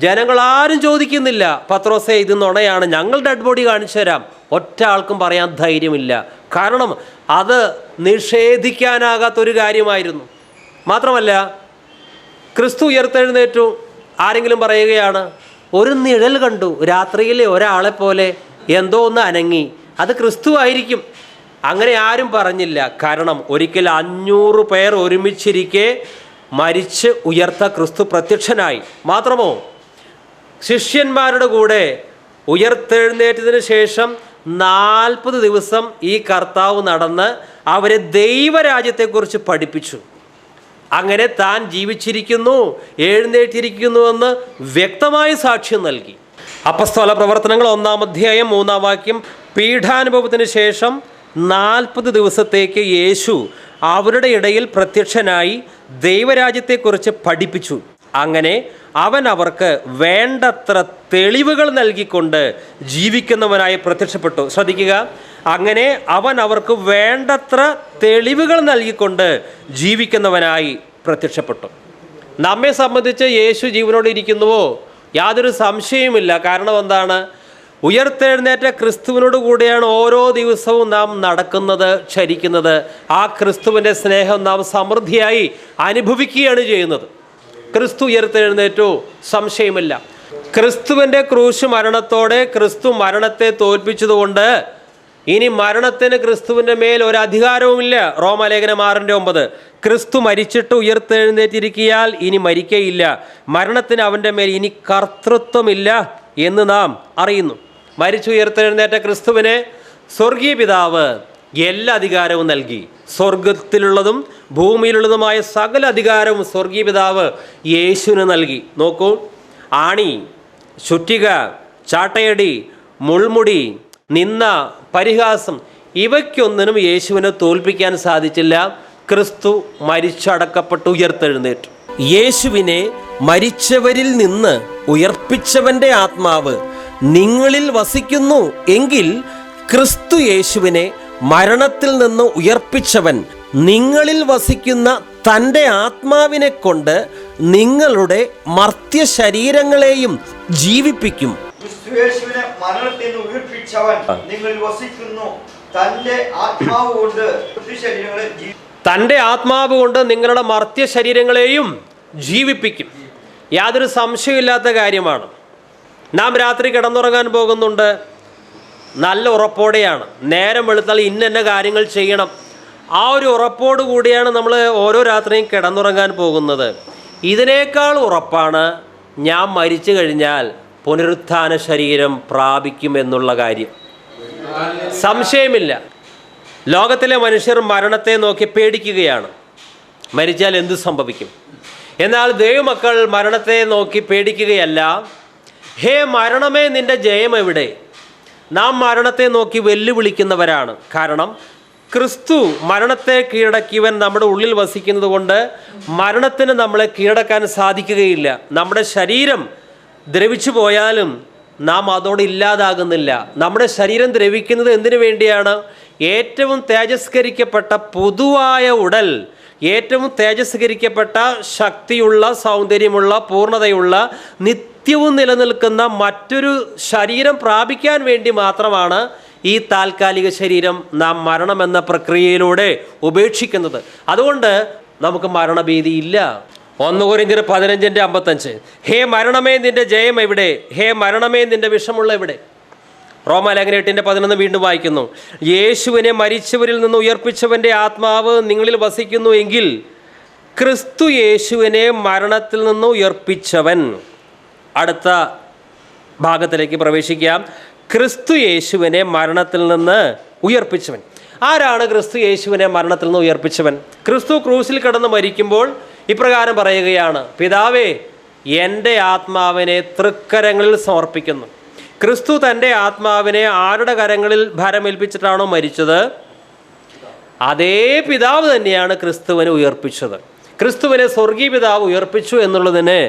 ജനങ്ങൾ ആരും ചോദിക്കുന്നില്ല, പത്രോസേ ഇത് നുണയാണ്, ഞങ്ങൾ ഡെഡ് ബോഡി കാണിച്ചു തരാം. ഒറ്റ ആൾക്കും പറയാൻ ധൈര്യമില്ല. കാരണം അത് നിഷേധിക്കാനാകാത്തൊരു കാര്യമായിരുന്നു. മാത്രമല്ല, ക്രിസ്തു ഉയർത്തെഴുന്നേറ്റു. ആരെങ്കിലും പറയുകയാണ്, ഒരു നിഴൽ കണ്ടു രാത്രിയിലെ ഒരാളെ പോലെ, എന്തോ ഒന്ന് അനങ്ങി, അത് ക്രിസ്തു ആയിരിക്കും. അങ്ങനെ ആരും പറഞ്ഞില്ല. കാരണം ഒരിക്കൽ 500 പേർ ഒരുമിച്ചിരിക്കെ മരിച്ച് ഉയർത്ത ക്രിസ്തു പ്രത്യക്ഷനായി. മാത്രമോ, ശിഷ്യന്മാരുടെ കൂടെ ഉയർത്തെഴുന്നേറ്റതിന് ശേഷം 40 ദിവസം ഈ കർത്താവ് നടന്ന് അവരെ ദൈവരാജ്യത്തെക്കുറിച്ച് പഠിപ്പിച്ചു. അങ്ങനെ താൻ ജീവിച്ചിരിക്കുന്നു, എഴുന്നേറ്റിരിക്കുന്നുവെന്ന് വ്യക്തമായി സാക്ഷ്യം നൽകി. അപ്പസ്തോല പ്രവർത്തനങ്ങൾ 1-ാം അധ്യായം 3-ാം വാക്യം, പീഠാനുഭവത്തിന് ശേഷം 40 ദിവസത്തേക്ക് യേശു അവരുടെ ഇടയിൽ പ്രത്യക്ഷനായി ദൈവരാജ്യത്തെക്കുറിച്ച് പഠിപ്പിച്ചു. അങ്ങനെ അവൻ അവർക്ക് വേണ്ടത്ര തെളിവുകൾ നൽകിക്കൊണ്ട് ജീവിക്കുന്നവനായി പ്രത്യക്ഷപ്പെട്ടു. ശ്രദ്ധിക്കുക, അങ്ങനെ അവൻ അവർക്ക് വേണ്ടത്ര തെളിവുകൾ നൽകിക്കൊണ്ട് ജീവിക്കുന്നവനായി പ്രത്യക്ഷപ്പെട്ടു. നമ്മെ സംബന്ധിച്ച് യേശു ജീവനോടെ ഇരിക്കുന്നുവോ? യാതൊരു സംശയവുമില്ല. കാരണം എന്താണ്? ഉയർത്തെഴുന്നേറ്റ ക്രിസ്തുവിനോട് കൂടിയാണ് ഓരോ ദിവസവും നാം നടക്കുന്നത്, ചരിക്കുന്നത്. ആ ക്രിസ്തുവിൻ്റെ സ്നേഹം നാം സമൃദ്ധിയായി അനുഭവിക്കുകയാണ് ചെയ്യുന്നത്. ക്രിസ്തു ഉയർത്തെഴുന്നേറ്റു, സംശയമില്ല. ക്രിസ്തുവിൻ്റെ ക്രൂശ് മരണത്തോടെ ക്രിസ്തു മരണത്തെ തോൽപ്പിച്ചതുകൊണ്ട് ഇനി മരണത്തിന് ക്രിസ്തുവിൻ്റെ മേൽ ഒരു അധികാരവുമില്ല. റോമാലേഖനം 6:9. ക്രിസ്തു മരിച്ചിട്ട് ഉയർത്തെഴുന്നേറ്റിരിക്കിയാൽ ഇനി മരിക്കയില്ല, മരണത്തിന് അവൻ്റെ മേൽ ഇനി കർത്തൃത്വമില്ല എന്ന് നാം അറിയുന്നു. മരിച്ചുയർത്തെഴുന്നേറ്റ ക്രിസ്തുവിനെ സ്വർഗീയ പിതാവ് എല്ലാ അധികാരവും നൽകി. സ്വർഗത്തിലുള്ളതും ഭൂമിയിലുള്ളതുമായ സകല അധികാരവും സ്വർഗീയ പിതാവ് യേശുവിന് നൽകി. നോക്കൂ, ആണി, ചുറ്റിക, ചാട്ടയടി, മുൾമുടി, നിന്ന, പരിഹാസം, ഇവയ്ക്കൊന്നിനും യേശുവിനെ തോൽപ്പിക്കാൻ സാധിച്ചില്ല. ക്രിസ്തു മരിച്ചടക്കപ്പെട്ട് ഉയർത്തെഴുന്നേറ്റു. യേശുവിനെ മരിച്ചവരിൽ നിന്ന് ഉയർപ്പിച്ചവൻ്റെ ആത്മാവ് നിങ്ങളിൽ വസിക്കുന്നു എങ്കിൽ ക്രിസ്തു യേശുവിനെ മരണത്തിൽ നിന്ന് ഉയർപ്പിച്ചവൻ നിങ്ങളിൽ വസിക്കുന്ന തൻ്റെ ആത്മാവിനെ കൊണ്ട് നിങ്ങളുടെ മർത്യ ശരീരങ്ങളെയും ജീവിപ്പിക്കും. ക്രിസ്തുയേശുവിനെ മരണത്തിൽ നിന്ന് ഉയർപ്പിച്ചവൻ നിങ്ങളിൽ വസിക്കുന്നു, തൻ്റെ ആത്മാവ് കൊണ്ട് തൻ്റെ ആത്മാവ് കൊണ്ട് നിങ്ങളുടെ മർത്യ ശരീരങ്ങളെയും ജീവിപ്പിക്കും. യാതൊരു സംശയമില്ലാത്ത കാര്യമാണ്. നാം രാത്രി കിടന്നുറങ്ങാൻ പോകുന്നുണ്ട്, നല്ല ഉറപ്പോടെയാണ്. നേരം വെളുത്താൽ ഇന്ന കാര്യങ്ങൾ ചെയ്യണം, ആ ഒരു ഉറപ്പോടു കൂടിയാണ് നമ്മൾ ഓരോ രാത്രിയും കിടന്നുറങ്ങാൻ പോകുന്നത്. ഇതിനേക്കാൾ ഉറപ്പാണ് ഞാൻ മരിച്ചു കഴിഞ്ഞാൽ പുനരുത്ഥാന ശരീരം പ്രാപിക്കുമെന്നുള്ള കാര്യം. സംശയമില്ല. ലോകത്തിലെ മനുഷ്യർ മരണത്തെ നോക്കി പേടിക്കുകയാണ്. മരിച്ചാൽ എന്തു സംഭവിക്കും? എന്നാൽ ദൈവമക്കൾ മരണത്തെ നോക്കി പേടിക്കുകയല്ല. ഹേ മരണമേ, നിൻ്റെ ജയം എവിടെ? നാം മരണത്തെ നോക്കി വെല്ലുവിളിക്കുന്നവരാണ്. കാരണം ക്രിസ്തു മരണത്തെ കീഴടക്കിയവൻ നമ്മുടെ ഉള്ളിൽ വസിക്കുന്നത് കൊണ്ട് മരണത്തിന് നമ്മളെ കീഴടക്കാൻ സാധിക്കുകയില്ല. നമ്മുടെ ശരീരം ദ്രവിച്ചു പോയാലും നാം അതോടെ ഇല്ലാതാകുന്നില്ല. നമ്മുടെ ശരീരം ദ്രവിക്കുന്നത് എന്തിനു വേണ്ടിയാണ്? ഏറ്റവും തേജസ്കരിക്കപ്പെട്ട പൊതുവായ ഉടൽ, ഏറ്റവും തേജസ്കരിക്കപ്പെട്ട ശക്തിയുള്ള, സൗന്ദര്യമുള്ള, പൂർണ്ണതയുള്ള, നിത്യവും നിലനിൽക്കുന്ന മറ്റൊരു ശരീരം പ്രാപിക്കാൻ വേണ്ടി മാത്രമാണ് ഈ താൽക്കാലിക ശരീരം നാം മരണമെന്ന പ്രക്രിയയിലൂടെ ഉപേക്ഷിക്കുന്നത്. അതുകൊണ്ട് നമുക്ക് മരണഭീതിയില്ല. 1 കൊരിന്ത്യർ 15:55. ഹേ മരണമേ, നിന്റെ ജയം എവിടെ? ഹേ മരണമേ, നിന്റെ വിഷമുള്ള എവിടെ? റോമാലേഖനം 8:11 വീണ്ടും വായിക്കുന്നു, യേശുവിനെ മരിച്ചവരിൽ നിന്ന് ഉയർപ്പിച്ചവൻ്റെ ആത്മാവ് നിങ്ങളിൽ വസിക്കുന്നു എങ്കിൽ ക്രിസ്തു യേശുവിനെ മരണത്തിൽ നിന്ന് ഉയർപ്പിച്ചവൻ. അടുത്ത ഭാഗത്തിലേക്ക് പ്രവേശിക്കാം. ക്രിസ്തു യേശുവിനെ മരണത്തിൽ നിന്ന് ഉയർപ്പിച്ചവൻ. ആരാണ് ക്രിസ്തു യേശുവിനെ മരണത്തിൽ നിന്ന് ഉയർപ്പിച്ചവൻ? ക്രിസ്തു ക്രൂസിൽ കിടന്ന് മരിക്കുമ്പോൾ ഇപ്രകാരം പറയുകയാണ്, പിതാവേ, എൻ്റെ ആത്മാവിനെ തൃക്കരങ്ങളിൽ സമർപ്പിക്കുന്നു. ക്രിസ്തു തൻ്റെ ആത്മാവിനെ ആരുടെ കരങ്ങളിൽ ഭരമേൽപ്പിച്ചിട്ടാണോ മരിച്ചത്, അതേ പിതാവ് തന്നെയാണ് ക്രിസ്തുവിനെ ഉയർപ്പിച്ചത്. ക്രിസ്തുവിനെ സ്വർഗീയ പിതാവ് ഉയർപ്പിച്ചു എന്നുള്ളതിന്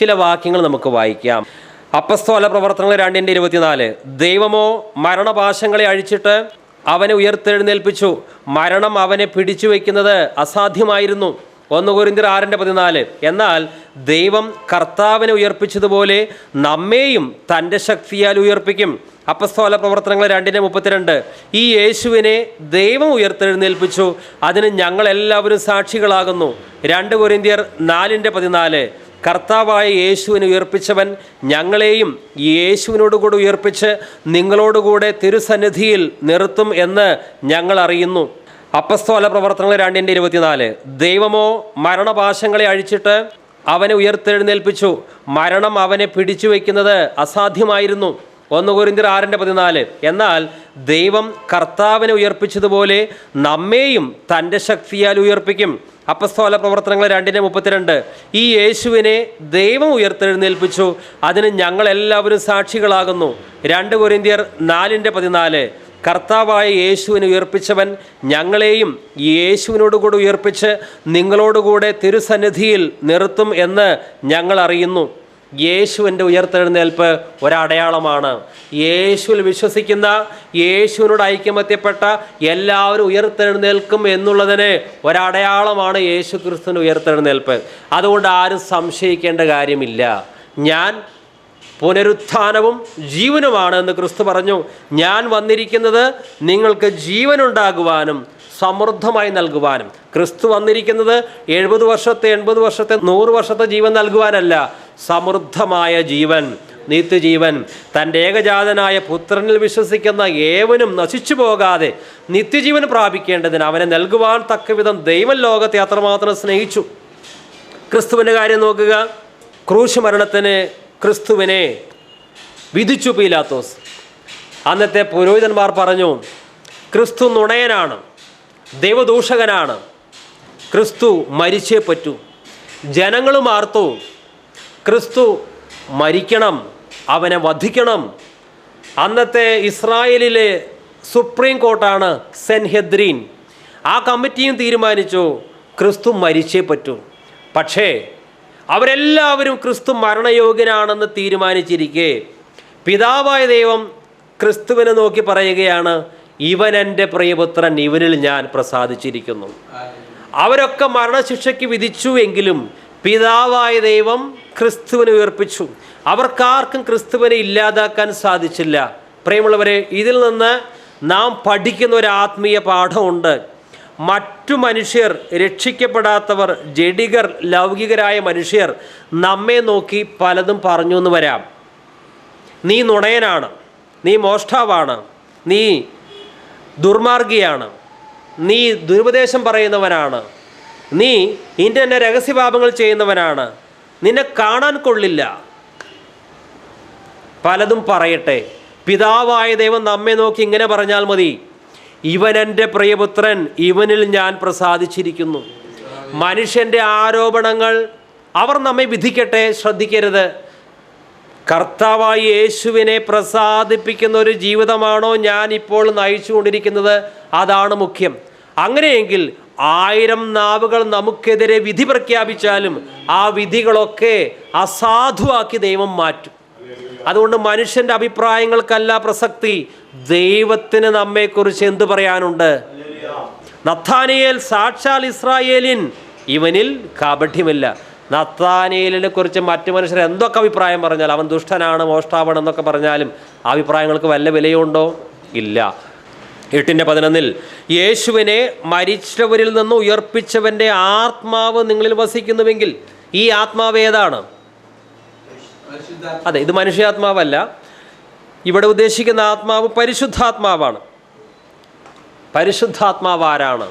ചില വാക്യങ്ങൾ നമുക്ക് വായിക്കാം. അപ്പസ്തോല പ്രവർത്തനങ്ങൾ 2:24, ദൈവമോ മരണപാശങ്ങളെ അഴിച്ചിട്ട് അവനെ ഉയർത്തെഴുന്നേൽപ്പിച്ചു, മരണം അവനെ പിടിച്ചു വയ്ക്കുന്നത് അസാധ്യമായിരുന്നു. 1 കൊരിന്ത്യർ 6:14, എന്നാൽ ദൈവം കർത്താവിനെ ഉയർപ്പിച്ചതുപോലെ നമ്മെയും തൻ്റെ ശക്തിയാൽ ഉയർപ്പിക്കും. അപ്പസ്തോല പ്രവർത്തനങ്ങൾ 2:32, ഈ യേശുവിനെ ദൈവം ഉയർത്തെഴുന്നേൽപ്പിച്ചു, അതിന് ഞങ്ങളെല്ലാവരും സാക്ഷികളാകുന്നു. 2 കൊരിന്ത്യർ 4:14, കർത്താവായ യേശുവിനെ ഉയർപ്പിച്ചവൻ ഞങ്ങളെയും യേശുവിനോടുകൂടെ ഉയർപ്പിച്ച് നിങ്ങളോടുകൂടെ തിരുസന്നിധിയിൽ നിർത്തും എന്ന് ഞങ്ങൾ അറിയുന്നു. അപ്പസ്തോല പ്രവർത്തനങ്ങൾ 2:24, ദൈവമോ മരണപാശങ്ങളെ അഴിച്ചിട്ട് അവനെ ഉയർത്തെഴുന്നേൽപ്പിച്ചു, മരണം അവനെ പിടിച്ചു വയ്ക്കുന്നത് അസാധ്യമായിരുന്നു. 1 കൊരിന്ത്യർ 6:14, എന്നാൽ ദൈവം കർത്താവിനെ ഉയർപ്പിച്ചതുപോലെ നമ്മെയും തൻ്റെ ശക്തിയാൽ ഉയർപ്പിക്കും. അപ്പസ്തോല പ്രവർത്തനങ്ങൾ 2:32, ഈ യേശുവിനെ ദൈവം ഉയർത്തെഴുന്നേൽപ്പിച്ചു, അതിന് ഞങ്ങളെല്ലാവരും സാക്ഷികളാകുന്നു. 2 കൊരിന്ത്യർ 4:14, കർത്താവായ യേശുവിനെ ഉയർപ്പിച്ചവൻ ഞങ്ങളെയും യേശുവിനോടുകൂടെ ഉയർപ്പിച്ച് നിങ്ങളോടുകൂടെ തിരുസന്നിധിയിൽ നിർത്തും എന്ന് ഞങ്ങൾ അറിയുന്നു. യേശുവിൻ്റെ ഉയർത്തെഴുന്നേൽപ്പ് ഒരടയാളമാണ്. യേശുവിൽ വിശ്വസിക്കുന്ന, യേശുവിനോട് ഐക്യമത്യപ്പെട്ട എല്ലാവരും ഉയർത്തെഴുന്നേൽക്കും എന്നുള്ളതിന് ഒരടയാളമാണ് യേശു ക്രിസ്തുവിൻ്റെ ഉയർത്തെഴുന്നേൽപ്പ്. അതുകൊണ്ട് ആരും സംശയിക്കേണ്ട കാര്യമില്ല. ഞാൻ പുനരുത്ഥാനവും ജീവനുമാണ് എന്ന് ക്രിസ്തു പറഞ്ഞു. ഞാൻ വന്നിരിക്കുന്നത് നിങ്ങൾക്ക് ജീവനുണ്ടാകുവാനും സമൃദ്ധമായി നൽകുവാനും. ക്രിസ്തു വന്നിരിക്കുന്നത് 70 വർഷത്തെ 80 വർഷത്തെ 100 വർഷത്തെ ജീവൻ നൽകുവാനല്ല, സമൃദ്ധമായ ജീവൻ, നിത്യജീവൻ. തൻ്റെ ഏകജാതനായ പുത്രനിൽ വിശ്വസിക്കുന്ന ഏവനും നശിച്ചു പോകാതെ നിത്യജീവൻ പ്രാപിക്കേണ്ടതിന് അവനെ നൽകുവാൻ തക്കവിധം ദൈവം ലോകത്തെ അത്രമാത്രം സ്നേഹിച്ചു. ക്രിസ്തുവിൻ്റെ കാര്യം നോക്കുക. ക്രൂശ് മരണത്തിന് ക്രിസ്തുവിനെ വിധിച്ചു പീലാത്തോസ്. അന്നത്തെ പുരോഹിതന്മാർ പറഞ്ഞു, ക്രിസ്തു നുണയനാണ്, ദൈവദൂഷകനാണ്, ക്രിസ്തു മരിച്ചേ പറ്റൂ. ജനങ്ങളും ആർത്തു, ക്രിസ്തു മരിക്കണം, അവനെ വധിക്കണം. അന്നത്തെ ഇസ്രായേലിലെ സുപ്രീം കോർട്ടാണ് സെൻഹെദ്രീൻ. ആ കമ്മിറ്റിയും തീരുമാനിച്ചു ക്രിസ്തു മരിച്ചേ പറ്റൂ. പക്ഷേ അവരെല്ലാവരും ക്രിസ്തു മരണയോഗ്യനാണെന്ന് തീരുമാനിച്ചിരിക്കെ പിതാവായ ദൈവം ക്രിസ്തുവിനെ നോക്കി പറയുകയാണ്, ഇവൻ എൻ്റെ പ്രിയപുത്രൻ, ഇവനിൽ ഞാൻ പ്രസാദിച്ചിരിക്കുന്നു. അവരൊക്കെ മരണശിക്ഷയ്ക്ക് വിധിച്ചു എങ്കിലും പിതാവായ ദൈവം ക്രിസ്തുവിനെ ഉയർപ്പിച്ചു. അവർക്കാർക്കും ക്രിസ്തുവിനെ ഇല്ലാതാക്കാൻ സാധിച്ചില്ല. പ്രിയമുള്ളവരെ, ഇതിൽ നിന്ന് നാം പഠിക്കുന്ന ഒരു ആത്മീയ പാഠമുണ്ട്. മറ്റു മനുഷ്യർ, രക്ഷിക്കപ്പെടാത്തവർ, ജഡികർ, ലൗകികരായ മനുഷ്യർ നമ്മെ നോക്കി പലതും പറഞ്ഞു എന്ന് വരാം. നീ നുണയനാണ്, നീ മോഷ്ടാവാണ്, നീ ദുർമാർഗിയാണ്, നീ ദുരുപദേശം പറയുന്നവനാണ്, നീ ഇന്ന രഹസ്യപാപങ്ങൾ ചെയ്യുന്നവനാണ്, നിന്നെ കാണാൻ കൊള്ളില്ല, പലതും പറയട്ടെ. പിതാവായ ദൈവം നമ്മെ നോക്കി ഇങ്ങനെ പറഞ്ഞാൽ മതി, ഇവൻ എൻ്റെ പ്രിയപുത്രൻ, ഇവനിൽ ഞാൻ പ്രസാദിച്ചിരിക്കുന്നു. മനുഷ്യൻ്റെ ആരോപണങ്ങൾ അവർ നമ്മെ വിധിക്കട്ടെ, ശ്രദ്ധിക്കരുത്. കർത്താവായ യേശുവിനെ പ്രസാദിപ്പിക്കുന്ന ഒരു ജീവിതമാണോ ഞാൻ ഇപ്പോൾ നയിച്ചുകൊണ്ടിരിക്കുന്നത്, അതാണ് മുഖ്യം. അങ്ങനെയെങ്കിൽ 1000 നാവുകൾ നമുക്കെതിരെ വിധി പ്രഖ്യാപിച്ചാലും ആ വിധികളൊക്കെ അസാധുവാക്കി ദൈവം മാറ്റും. അതുകൊണ്ട് മനുഷ്യൻ്റെ അഭിപ്രായങ്ങൾക്കല്ല പ്രസക്തി, ദൈവത്തിന് നമ്മെക്കുറിച്ച് എന്തു പറയാനുണ്ട്. നഥാനിയേൽ സാക്ഷാൽ ഇസ്രായേലിൻ, ഇവനിൽ കാപഠ്യമില്ല. നഥാനിയേലിനെ കുറിച്ച് മറ്റു മനുഷ്യർ എന്തൊക്കെ അഭിപ്രായം പറഞ്ഞാൽ, അവൻ ദുഷ്ടനാണ്, മോഷ്ടാവാണ് എന്നൊക്കെ പറഞ്ഞാലും ആ അഭിപ്രായങ്ങൾക്ക് വല്ല വിലയുണ്ടോ? ഇല്ല. 8:11 യേശുവിനെ മരിച്ചവരിൽ നിന്ന് ഉയർപ്പിച്ചവൻ്റെ ആത്മാവ് നിങ്ങളിൽ വസിക്കുന്നുവെങ്കിൽ, ഈ ആത്മാവ് ഏതാണ്? അതെ, ഇത് മനുഷ്യാത്മാവല്ല. ഇവിടെ ഉദ്ദേശിക്കുന്ന ആത്മാവ് പരിശുദ്ധാത്മാവാണ്. പരിശുദ്ധാത്മാവ് ആരാണ്?